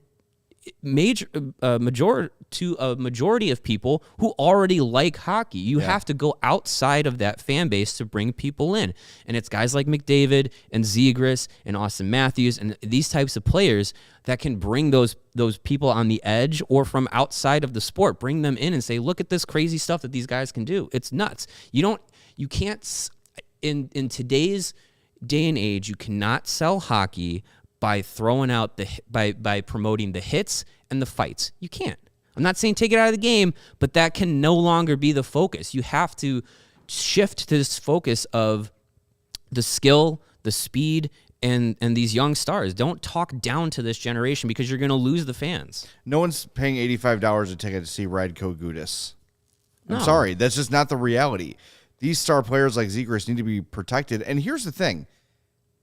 to a majority of people who already like hockey. You have to go outside of that fan base to bring people in. And it's guys like McDavid and Zegras and Austin Matthews and these types of players that can bring those people on the edge or from outside of the sport, bring them in and say, look at this crazy stuff that these guys can do. It's nuts. You can't, in today's day and age, you cannot sell hockey by throwing out by promoting the hits and the fights. You can't. I'm not saying take it out of the game, but that can no longer be the focus. You have to shift to this focus of the skill, the speed, and these young stars. Don't talk down to this generation because you're going to lose the fans. No one's paying $85 a ticket to see Radko Gudas. I'm No. sorry. That's just not the reality. These star players like Zegras need to be protected. And here's the thing.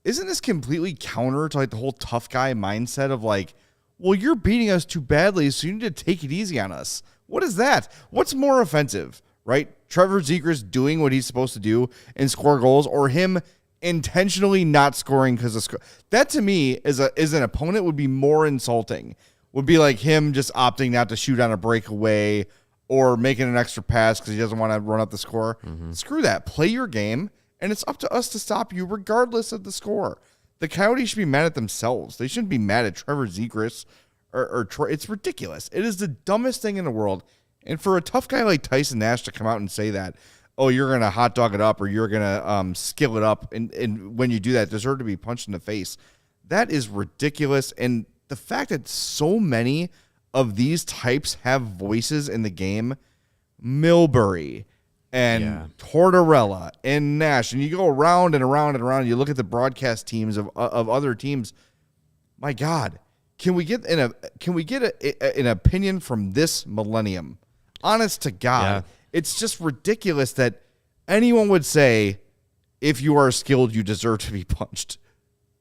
Isn't this completely counter to like the whole tough guy mindset of like, well, you're beating us too badly, so you need to take it easy on us? What is that? What's more offensive, right? Trevor Zegras doing what he's supposed to do and score goals, or him intentionally not scoring because of that to me as an opponent would be more insulting. Would be like him just opting not to shoot on a breakaway or making an extra pass because he doesn't want to run up the score. Mm-hmm. Screw that. Play your game, and it's up to us to stop you regardless of the score. The Coyotes should be mad at themselves. They shouldn't be mad at Trevor Zegras or Troy. It's ridiculous. It is the dumbest thing in the world. And for a tough guy like Tyson Nash to come out and say that, oh, you're going to hot dog it up or you're going to skill it up, and when you do that, deserve to be punched in the face, that is ridiculous. And the fact that so many of these types have voices in the game, Milbury and Tortorella and Nash, and you go around and around and around, and you look at the broadcast teams of other teams. My God, can we get an opinion from this millennium? Honest to God, it's just ridiculous that anyone would say, if you are skilled, you deserve to be punched.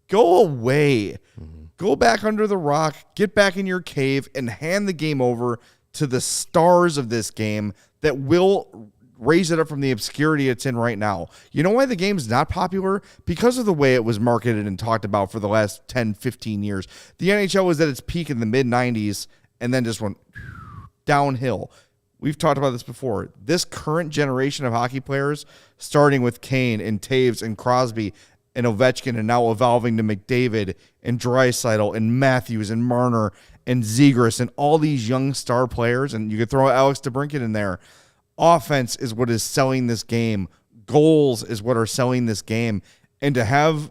Go away. Mm-hmm. Go back under the rock, get back in your cave, and hand the game over to the stars of this game that will raise it up from the obscurity it's in right now. You know why the game's not popular? Because of the way it was marketed and talked about for the last 10, 15 years. The NHL was at its peak in the mid-90s and then just went downhill. We've talked about this before. This current generation of hockey players, starting with Kane and Toews and Crosby and Ovechkin, and now evolving to McDavid and Draisaitl and Matthews and Marner and Zegras and all these young star players, and you could throw Alex DeBrincat in there. Offense is what is selling this game. Goals is what are selling this game. And to have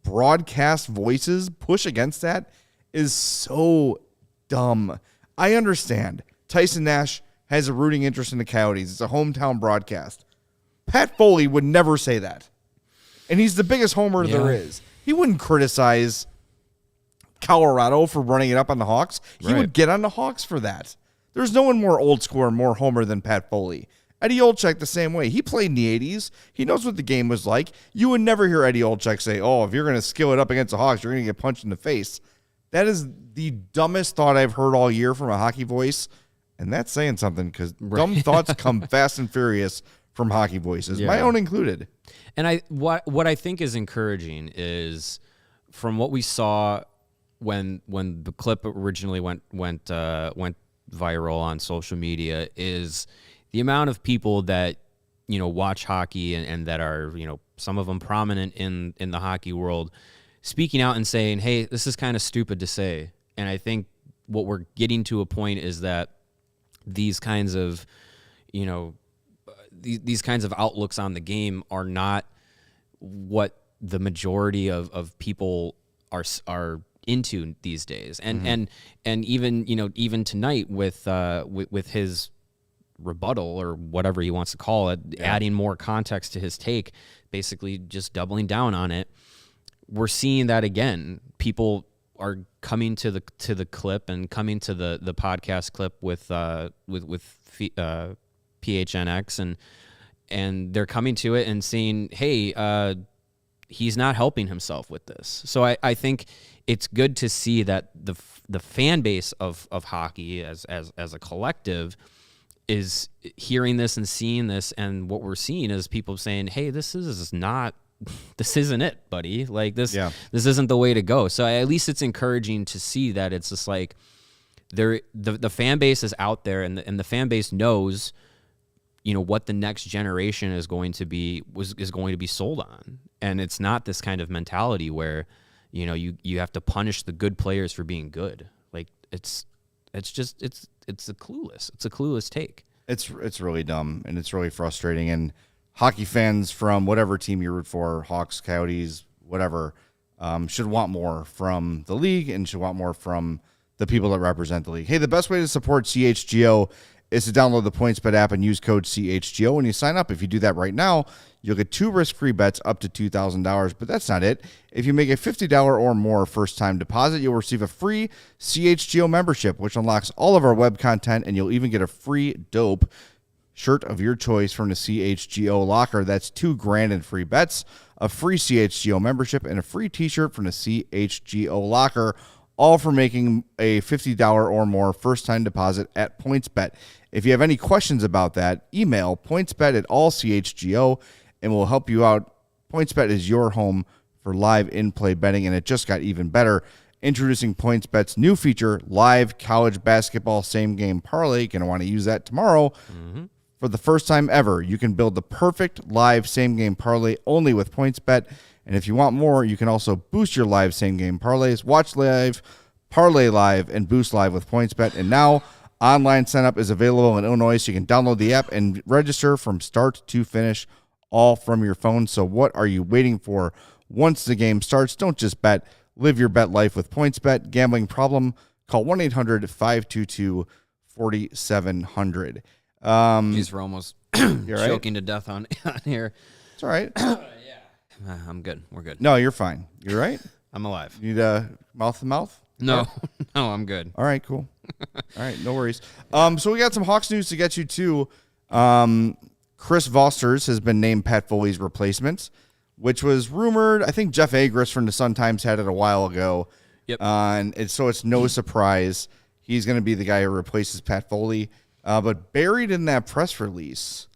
broadcast voices push against that is so dumb. I understand. Tyson Nash has a rooting interest in the Coyotes. It's a hometown broadcast. Pat Foley would never say that. And he's the biggest homer there is. He wouldn't criticize Colorado for running it up on the Hawks. He would get on the Hawks for that. There's no one more old school or more homer than Pat Foley. Eddie Olczyk the same way. He played in the 80s. He knows what the game was like. You would never hear Eddie Olczyk say, oh, if you're going to skill it up against the Hawks, you're going to get punched in the face. That is the dumbest thought I've heard all year from a hockey voice. And that's saying something because dumb thoughts come fast and furious from hockey voices, my own included. And what I think is encouraging is from what we saw when the clip originally went viral on social media is the amount of people that watch hockey and that are some of them prominent in the hockey world speaking out and saying, hey, this is kind of stupid to say. And I think what we're getting to a point is that these kinds of these kinds of outlooks on the game are not what the majority of people are into these days. And and even tonight with his rebuttal or whatever he wants to call it, adding more context to his take, basically just doubling down on it. We're seeing that again. People are coming to the clip and coming to the podcast clip with PHNX they're coming to it and saying, hey, he's not helping himself with this. So I think it's good to see that the fan base of hockey as a collective is hearing this and seeing this, and what we're seeing is people saying, hey, this isn't it, buddy. Like this isn't the way to go. So at least it's encouraging to see that it's just like the fan base is out there, and the fan base knows, what the next generation is going to be sold on. And it's not this kind of mentality where, you have to punish the good players for being good. Like it's a clueless take. It's really dumb, and it's really frustrating. And hockey fans from whatever team you root for, Hawks, Coyotes, whatever, should want more from the league and should want more from the people that represent the league. Hey, the best way to support CHGO is to download the PointsBet app and use code CHGO when you sign up. If you do that right now, you'll get 2 risk-free bets up to $2,000. But that's not it. If you make a $50 or more first-time deposit, you'll receive a free CHGO membership, which unlocks all of our web content, and you'll even get a free dope shirt of your choice from the CHGO locker. That's $2,000 in free bets, a free CHGO membership, and a free t-shirt from the CHGO locker, all for making a $50 or more first-time deposit at PointsBet. If you have any questions about that, email pointsbet@allchgo, and we'll help you out. PointsBet is your home for live in-play betting, and it just got even better. Introducing PointsBet's new feature, live college basketball same-game parlay. You're going to want to use that tomorrow. For the first time ever, you can build the perfect live same-game parlay only with PointsBet. And if you want more, you can also boost your live same-game parlays, watch live, parlay live, and boost live with PointsBet. And now, online sign-up is available in Illinois, so you can download the app and register from start to finish, all from your phone. So what are you waiting for? Once the game starts, don't just bet. Live your bet life with PointsBet. Gambling problem? Call 1-800-522-4700. Jeez, we're almost choking to death on here. It's all right. I'm good. We're good. No, you're fine. You're right. I'm alive. You need a mouth-to-mouth? No, no, I'm good. All right, cool. All right, no worries. So we got some Hawks news to get you to. Chris Vosters has been named Pat Foley's replacement, which was rumored. I think Jeff Agris from the Sun-Times had it a while ago. Yep. So it's no surprise he's going to be the guy who replaces Pat Foley. But buried in that press release,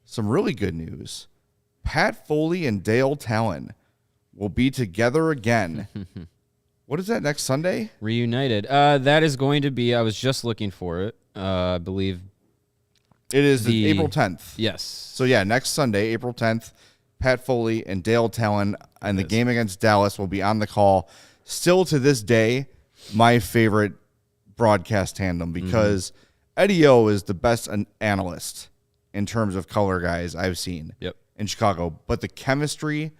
some really good news. Pat Foley and Dale Talon will be together again. What is that, next Sunday? Reunited. That is going to be, I was just looking for it, I believe. It is April 10th. Yes. So, yeah, next Sunday, April 10th, Pat Foley and Dale Talon and the game against Dallas will be on the call. Still to this day, my favorite broadcast tandem because Eddie O is the best analyst in terms of color guys I've seen. Yep. In Chicago, but the chemistry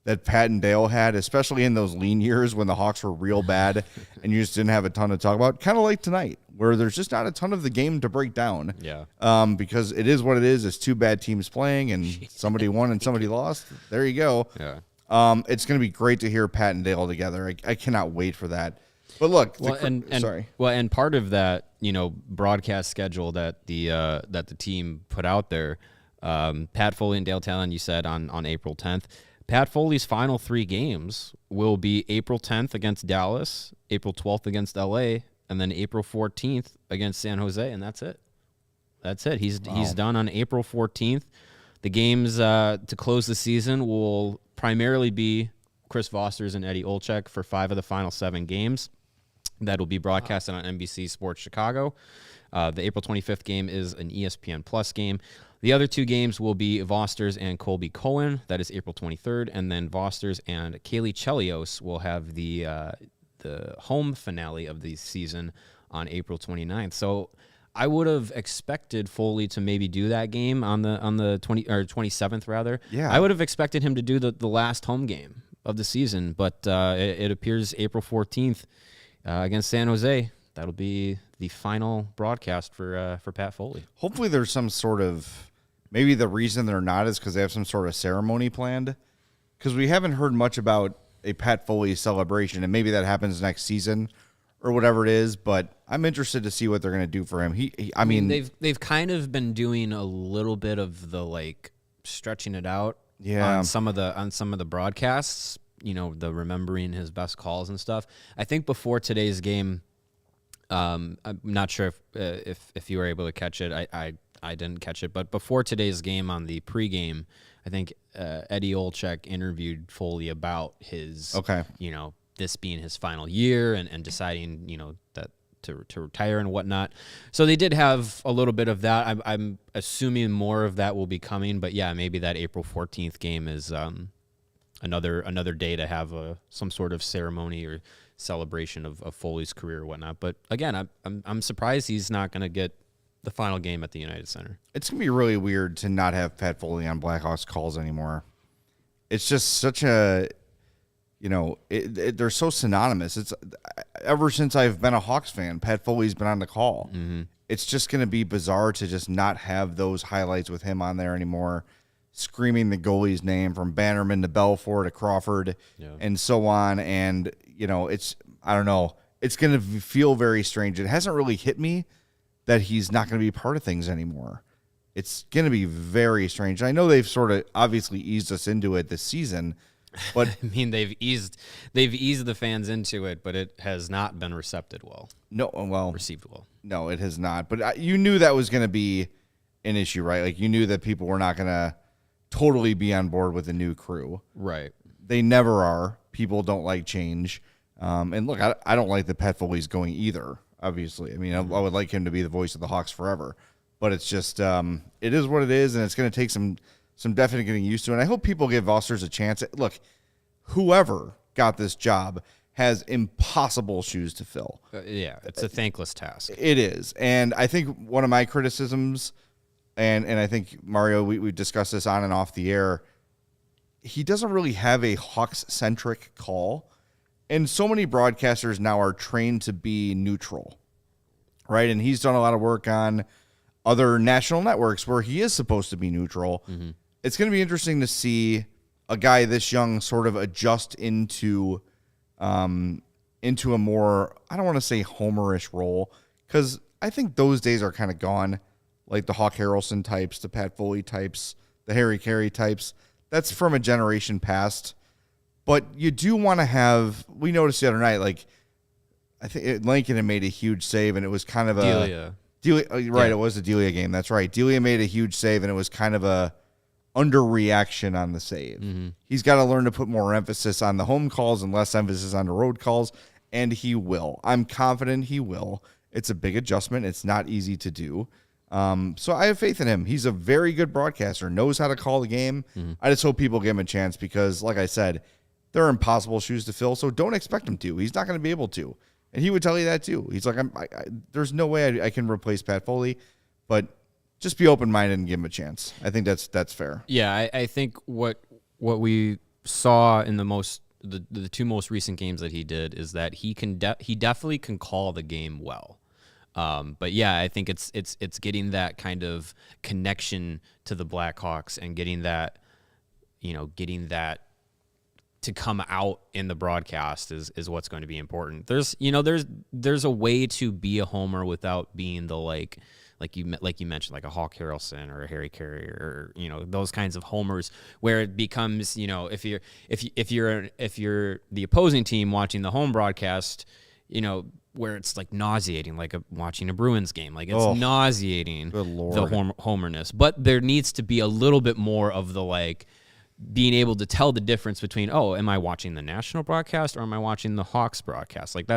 that Pat and Dale had, especially in those lean years when the Hawks were real bad and you just didn't have a ton to talk about, kind of like tonight, where there's just not a ton of the game to break down. Yeah. Because it is what it is. It's two bad teams playing, and somebody won and somebody lost. There you go. Yeah. It's going to be great to hear Pat and Dale together. I cannot wait for that. But look, and part of that, broadcast schedule that the team put out there. Pat Foley and Dale Talon, you said on April 10th. Pat Foley's final 3 games will be April 10th against Dallas, April 12th against LA, and then April 14th against San Jose, and that's it. That's it. He's done on April 14th. The games to close the season will primarily be Chris Vosters and Eddie Olczyk for 5 of the final 7 games. That will be broadcasted on NBC Sports Chicago. The April 25th game is an ESPN Plus game. The other 2 games will be Vosters and Colby Cohen. That is April 23rd. And then Vosters and Kaylee Chelios will have the home finale of the season on April 29th. So I would have expected Foley to maybe do that game on the 27th rather. Yeah. I would have expected him to do the last home game of the season, but it appears April 14th against San Jose. That'll be the final broadcast for Pat Foley. Hopefully there's some sort of, maybe the reason they're not is because they have some sort of ceremony planned. Because we haven't heard much about a Pat Foley celebration, and maybe that happens next season or whatever it is. But I'm interested to see what they're going to do for him. I mean, they've kind of been doing a little bit of the like stretching it out Yeah. on some of the broadcasts, the remembering his best calls and stuff. I think before today's game, I'm not sure if you were able to catch it. I didn't catch it, but before today's game on the pregame, I think Eddie Olczyk interviewed Foley about his this being his final year and deciding that to retire and whatnot. So they did have a little bit of that. I'm assuming more of that will be coming, but yeah, maybe that April 14th game is another day to have some sort of ceremony or celebration of Foley's career or whatnot. But again, I'm surprised he's not going to get the final game at the United Center. It's going to be really weird to not have Pat Foley on Blackhawks calls anymore. It's just such a, they're so synonymous. It's ever since I've been a Hawks fan, Pat Foley's been on the call. Mm-hmm. It's just going to be bizarre to just not have those highlights with him on there anymore, screaming the goalie's name from Bannerman to Belfour to Crawford and so on. And, I don't know. It's going to feel very strange. It hasn't really hit me that he's not going to be part of things anymore. It's going to be very strange. I know they've sort of obviously eased us into it this season, but I mean, they've eased the fans into it, but it has not been received well. No, it has not. But you knew that was going to be an issue, right? Like you knew that people were not going to totally be on board with the new crew. Right. They never are. People don't like change. And look, I don't like that Pat Foley's going either. Obviously, I mean, I would like him to be the voice of the Hawks forever, but it's just it is what it is, and it's going to take some definite getting used to. And I hope people give Osters a chance. Look, whoever got this job has impossible shoes to fill. It's a thankless task. It is, and I think one of my criticisms, and I think Mario, we discussed this on and off the air. He doesn't really have a Hawks centric call. And so many broadcasters now are trained to be neutral, right? And he's done a lot of work on other national networks where he is supposed to be neutral. Mm-hmm. It's going to be interesting to see a guy this young sort of adjust into a more, I don't want to say homerish role, because I think those days are kind of gone, like the Hawk Harrelson types, the Pat Foley types, the Harry Carey types. That's from a generation past. But you do want to have, we noticed the other night, like, I think Lincoln had made a huge save, and it was kind of Delia, right, It was a Delia game. That's right. Delia made a huge save, and it was kind of a underreaction on the save. Mm-hmm. He's got to learn to put more emphasis on the home calls and less emphasis on the road calls, and he will. I'm confident he will. It's a big adjustment. It's not easy to do. So I have faith in him. He's a very good broadcaster, knows how to call the game. Mm-hmm. I just hope people give him a chance because, like I said, they're impossible shoes to fill, so don't expect him to. He's not going to be able to. And he would tell you that too. He's like, there's no way I can replace Pat Foley, but just be open-minded and give him a chance. I think that's fair. Yeah, I think what we saw in the two most recent games that he did is that he definitely can call the game well. But yeah, I think it's getting that kind of connection to the Blackhawks and getting that to come out in the broadcast is what's going to be important. There's a way to be a homer without being the like you mentioned, like a Hawk Harrelson or a Harry Carey or those kinds of homers where it becomes if you're the opposing team watching the home broadcast, where it's like nauseating, like watching a Bruins game, like it's nauseating, good Lord, the homerness. But there needs to be a little bit more of the like being able to tell the difference between, am I watching the national broadcast or am I watching the Hawks broadcast? Like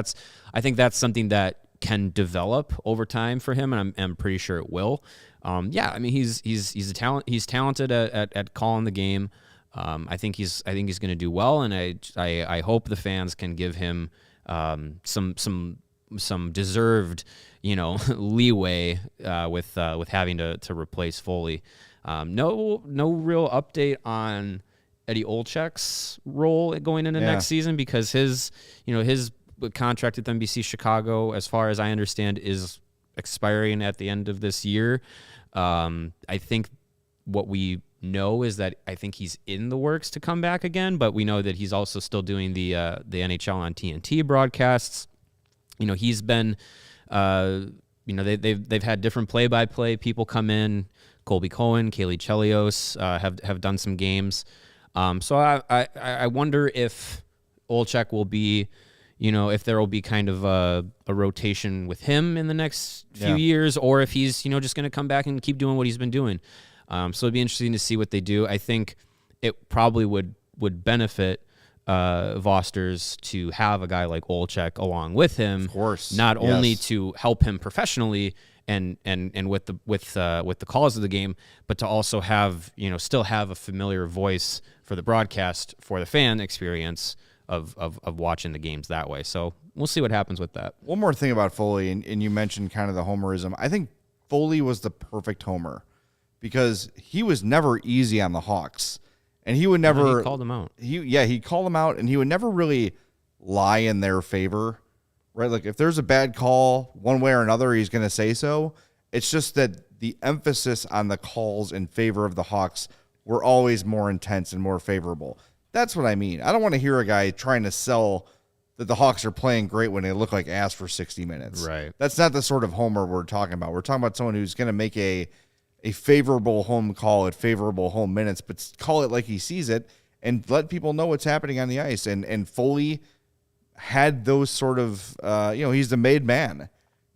I think that's something that can develop over time for him, and I'm pretty sure it will. I mean he's a talent. He's talented at calling the game. I think he's going to do well, and I hope the fans can give him some deserved leeway with having to replace Foley. No real update on Eddie Olczyk's role going into next season because his contract with NBC Chicago, as far as I understand, is expiring at the end of this year. I think what we know is that I think he's in the works to come back again, but we know that he's also still doing the NHL on TNT broadcasts. he's been, they've had different play-by-play people come in. Colby Cohen, Kaylee Chelios have done some games. So I wonder if Olczyk will be, if there will be kind of a rotation with him in the next few years, or if he's, just going to come back and keep doing what he's been doing. So it'd be interesting to see what they do. I think it probably would benefit Vosters to have a guy like Olczyk along with him, of course, not only to help him professionally and with the calls of the game, but to also have, still have a familiar voice for the broadcast, for the fan experience of watching the games that way. So we'll see what happens with that. One more thing about Foley, and you mentioned kind of the homerism. I think Foley was the perfect homer because he was never easy on the Hawks. And he would never... He called them out. He called them out, and he would never really lie in their favor, right? Like, if there's a bad call one way or another, he's going to say so. It's just that the emphasis on the calls in favor of the Hawks were always more intense and more favorable. That's what I mean. I don't want to hear a guy trying to sell that the Hawks are playing great when they look like ass for 60 minutes. Right. That's not the sort of homer we're talking about. We're talking about someone who's going to make a favorable home call at favorable home minutes, but call it like he sees it and let people know what's happening on the ice. And Foley had those sort of, he's the made man.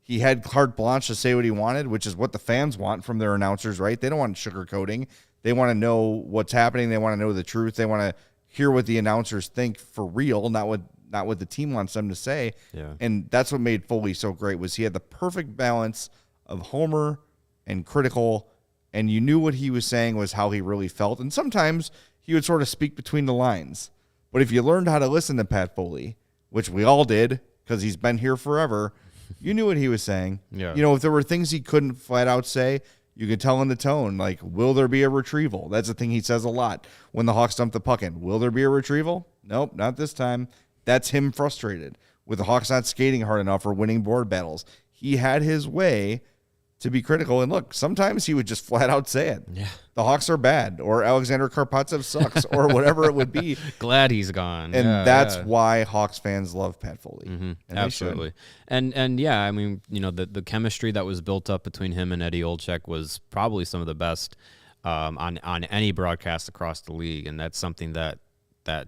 He had carte blanche to say what he wanted, which is what the fans want from their announcers, right? They don't want sugarcoating. They want to know what's happening. They want to know the truth. They want to hear what the announcers think for real, not what the team wants them to say. Yeah. And that's what made Foley so great, was he had the perfect balance of homer and critical, and you knew what he was saying was how he really felt. And sometimes he would sort of speak between the lines. But if you learned how to listen to Pat Foley, which we all did because he's been here forever, you knew what he was saying. Yeah. If there were things he couldn't flat out say, you could tell in the tone, like, will there be a retrieval? That's the thing he says a lot when the Hawks dump the puck in. Will there be a retrieval? Nope, not this time. That's him frustrated with the Hawks not skating hard enough or winning board battles. He had his way to be critical. And look, sometimes he would just flat out say it. Yeah. The Hawks are bad, or Alexander Karpatsev sucks, or whatever it would be. Glad he's gone. And that's why Hawks fans love Pat Foley. Mm-hmm. Absolutely. And yeah, I mean, the chemistry that was built up between him and Eddie Olczyk was probably some of the best on any broadcast across the league. And that's something that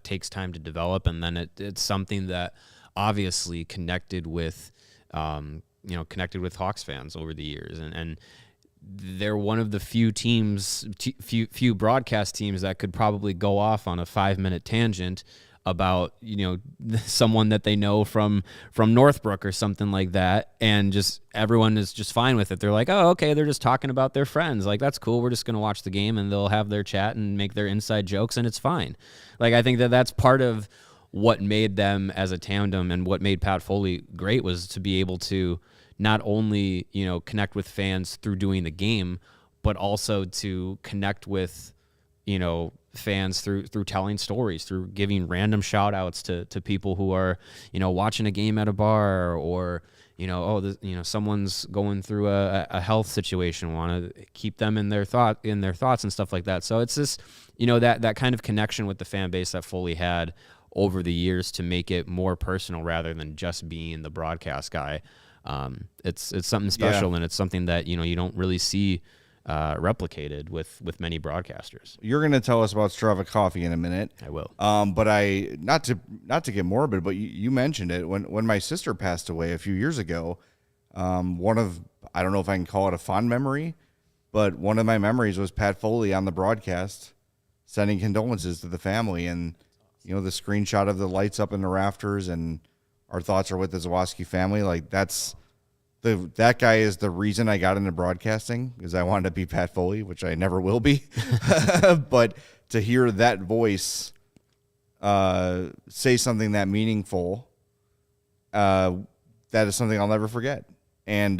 takes time to develop. And then it's something that obviously connected with Hawks fans over the years, and they're one of the few teams, few broadcast teams that could probably go off on a 5-minute tangent about someone that they know from Northbrook or something like that, and just everyone is just fine with it. They're like, oh, okay, they're just talking about their friends. Like, that's cool. We're just gonna watch the game, and they'll have their chat and make their inside jokes, and it's fine. Like, I think that's part of what made them as a tandem and what made Pat Foley great, was to be able to not only, connect with fans through doing the game, but also to connect with, fans through telling stories, through giving random shout outs to people who are, watching a game at a bar, or, someone's going through a health situation, want to keep them in their thoughts and stuff like that. So it's this, that kind of connection with the fan base that Foley had over the years to make it more personal rather than just being the broadcast guy. It's something special, and it's something that you don't really see replicated with many broadcasters. You're going to tell us about Strava Coffee in a minute. I will. But I not to get morbid, but you mentioned it when my sister passed away a few years ago. One of, I don't know if I can call it a fond memory, but one of my memories was Pat Foley on the broadcast sending condolences to the family, and the screenshot of the lights up in the rafters, and our thoughts are with the Zawaski family. Like, that guy is the reason I got into broadcasting, because I wanted to be Pat Foley, which I never will be. But to hear that voice say something that meaningful, that is something I'll never forget. And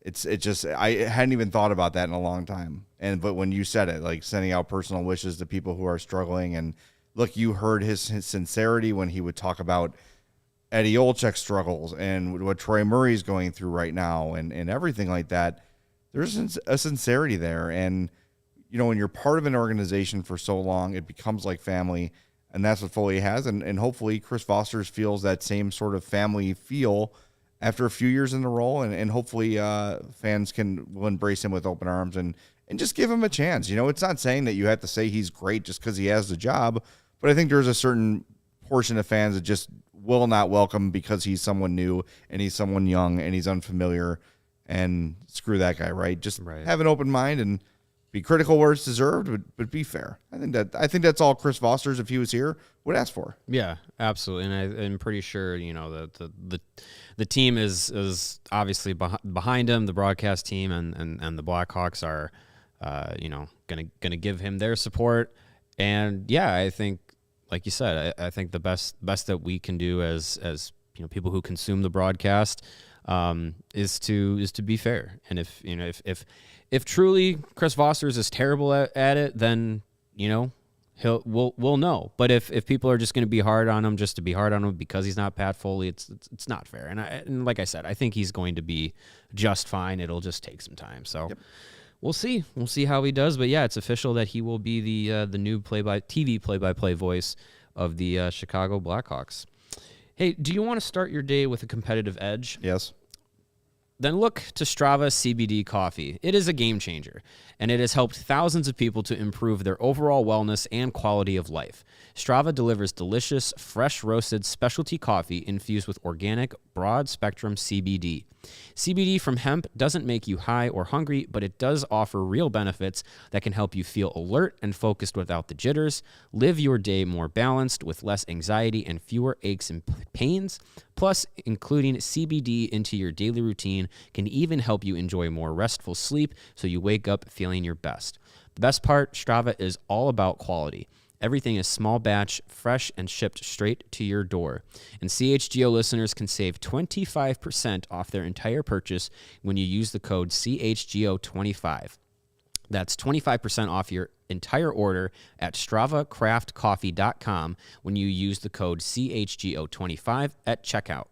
it's just, I hadn't even thought about that in a long time. But when you said it, like sending out personal wishes to people who are struggling, and look, you heard his sincerity when he would talk about Eddie Olczyk's struggles and what Troy Murray's going through right now, and everything like that. There's a sincerity there. And, when you're part of an organization for so long, it becomes like family. And that's what Foley has. And hopefully Chris Foster feels that same sort of family feel after a few years in the role. And hopefully fans will embrace him with open arms and just give him a chance. You know, it's not saying that you have to say he's great just because he has the job, but I think there's a certain portion of fans that just will not welcome because he's someone new and he's someone young and he's unfamiliar, and screw that guy, right? Just have an open mind and be critical where it's deserved, but be fair. I think that's all Chris Foster's, if he was here, would ask for. Yeah, absolutely. And I'm pretty sure, you know, that the team is obviously behind him, the broadcast team, and the Blackhawks are, you know, gonna give him their support. And yeah, I think, like you said, I think the best that we can do as you know, people who consume the broadcast, is to be fair. And if truly Chris Foster is terrible at it, then, you know, we'll know. But if people are just going to be hard on him just to be hard on him because he's not Pat Foley, it's not fair. And like I said, I think he's going to be just fine. It'll just take some time. So we'll see. We'll see how he does. But yeah, it's official that he will be the new TV play-by-play voice of the Chicago Blackhawks. Hey, do you want to start your day with a competitive edge? Yes. Then look to Strava CBD Coffee. It is a game changer, and it has helped thousands of people to improve their overall wellness and quality of life. Strava delivers delicious, fresh roasted specialty coffee infused with organic, broad-spectrum CBD. CBD from hemp doesn't make you high or hungry, but it does offer real benefits that can help you feel alert and focused without the jitters, live your day more balanced with less anxiety and fewer aches and pains. Plus, including CBD into your daily routine can even help you enjoy more restful sleep so you wake up feeling your best. The best part, Strava is all about quality. Everything is small batch, fresh, and shipped straight to your door. And CHGO listeners can save 25% off their entire purchase when you use the code CHGO25. That's 25% off your entire order at StravaCraftCoffee.com when you use the code CHGO25 at checkout.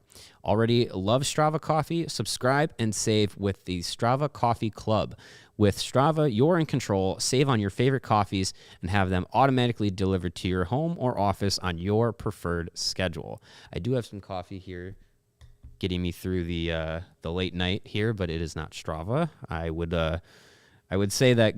Already love Strava Coffee? Subscribe and save with the Strava Coffee Club. With Strava, you're in control. Save on your favorite coffees and have them automatically delivered to your home or office on your preferred schedule. I do have some coffee here getting me through the late night here, but it is not Strava. I would say that I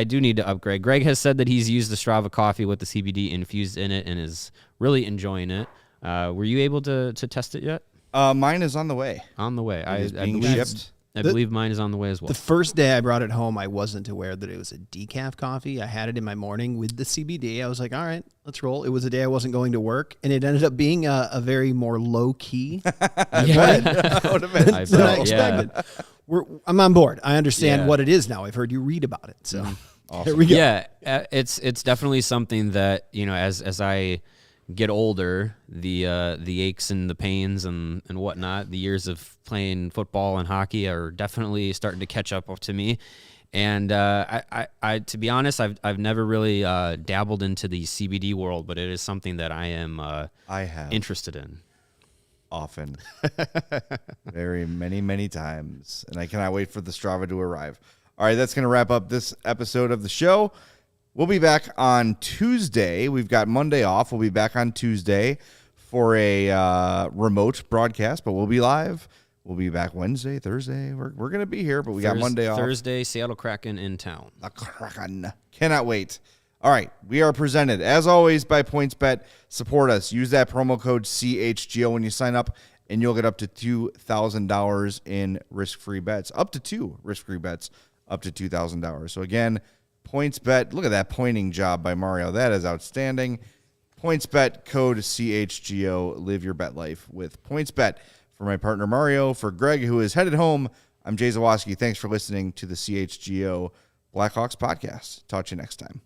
do need to upgrade. Greg has said that he's used the Strava coffee with the CBD infused in it and is really enjoying it. Were you able to test it yet? Mine is on the way. On the way. It is being shipped. I believe mine is on the way as well. The first day I brought it home, I wasn't aware that it was a decaf coffee. I had it in my morning with the CBD. I was like, all right, let's roll. It was a day I wasn't going to work, and it ended up being a very more low-key I than I expected. I'm on board. I understand what it is now. I've heard you read about it. So Awesome. Here we go. Yeah, it's definitely something that, you know, as I get older, the aches and the pains and whatnot, the years of playing football and hockey are definitely starting to catch up to me. And I to be honest, I've never really dabbled into the CBD world, but it is something that I have interested in. Often. Very many times. And I cannot wait for the Strava to arrive. All right, that's going to wrap up this episode of the show. We'll be back on Tuesday. We've got Monday off. We'll be back on Tuesday for a remote broadcast, but we'll be live. We'll be back Wednesday, Thursday. We're going to be here, but we got Monday off. Thursday, Seattle Kraken in town. The Kraken. Cannot wait. All right, we are presented, as always, by PointsBet. Support us. Use that promo code CHGO when you sign up, and you'll get up to $2,000 in risk-free bets. Up to 2 risk-free bets, up to $2,000. So, again, PointsBet. Look at that pointing job by Mario. That is outstanding. PointsBet, code CHGO. Live your bet life with PointsBet. For my partner Mario, for Greg, who is headed home, I'm Jay Zawaski. Thanks for listening to the CHGO Blackhawks podcast. Talk to you next time.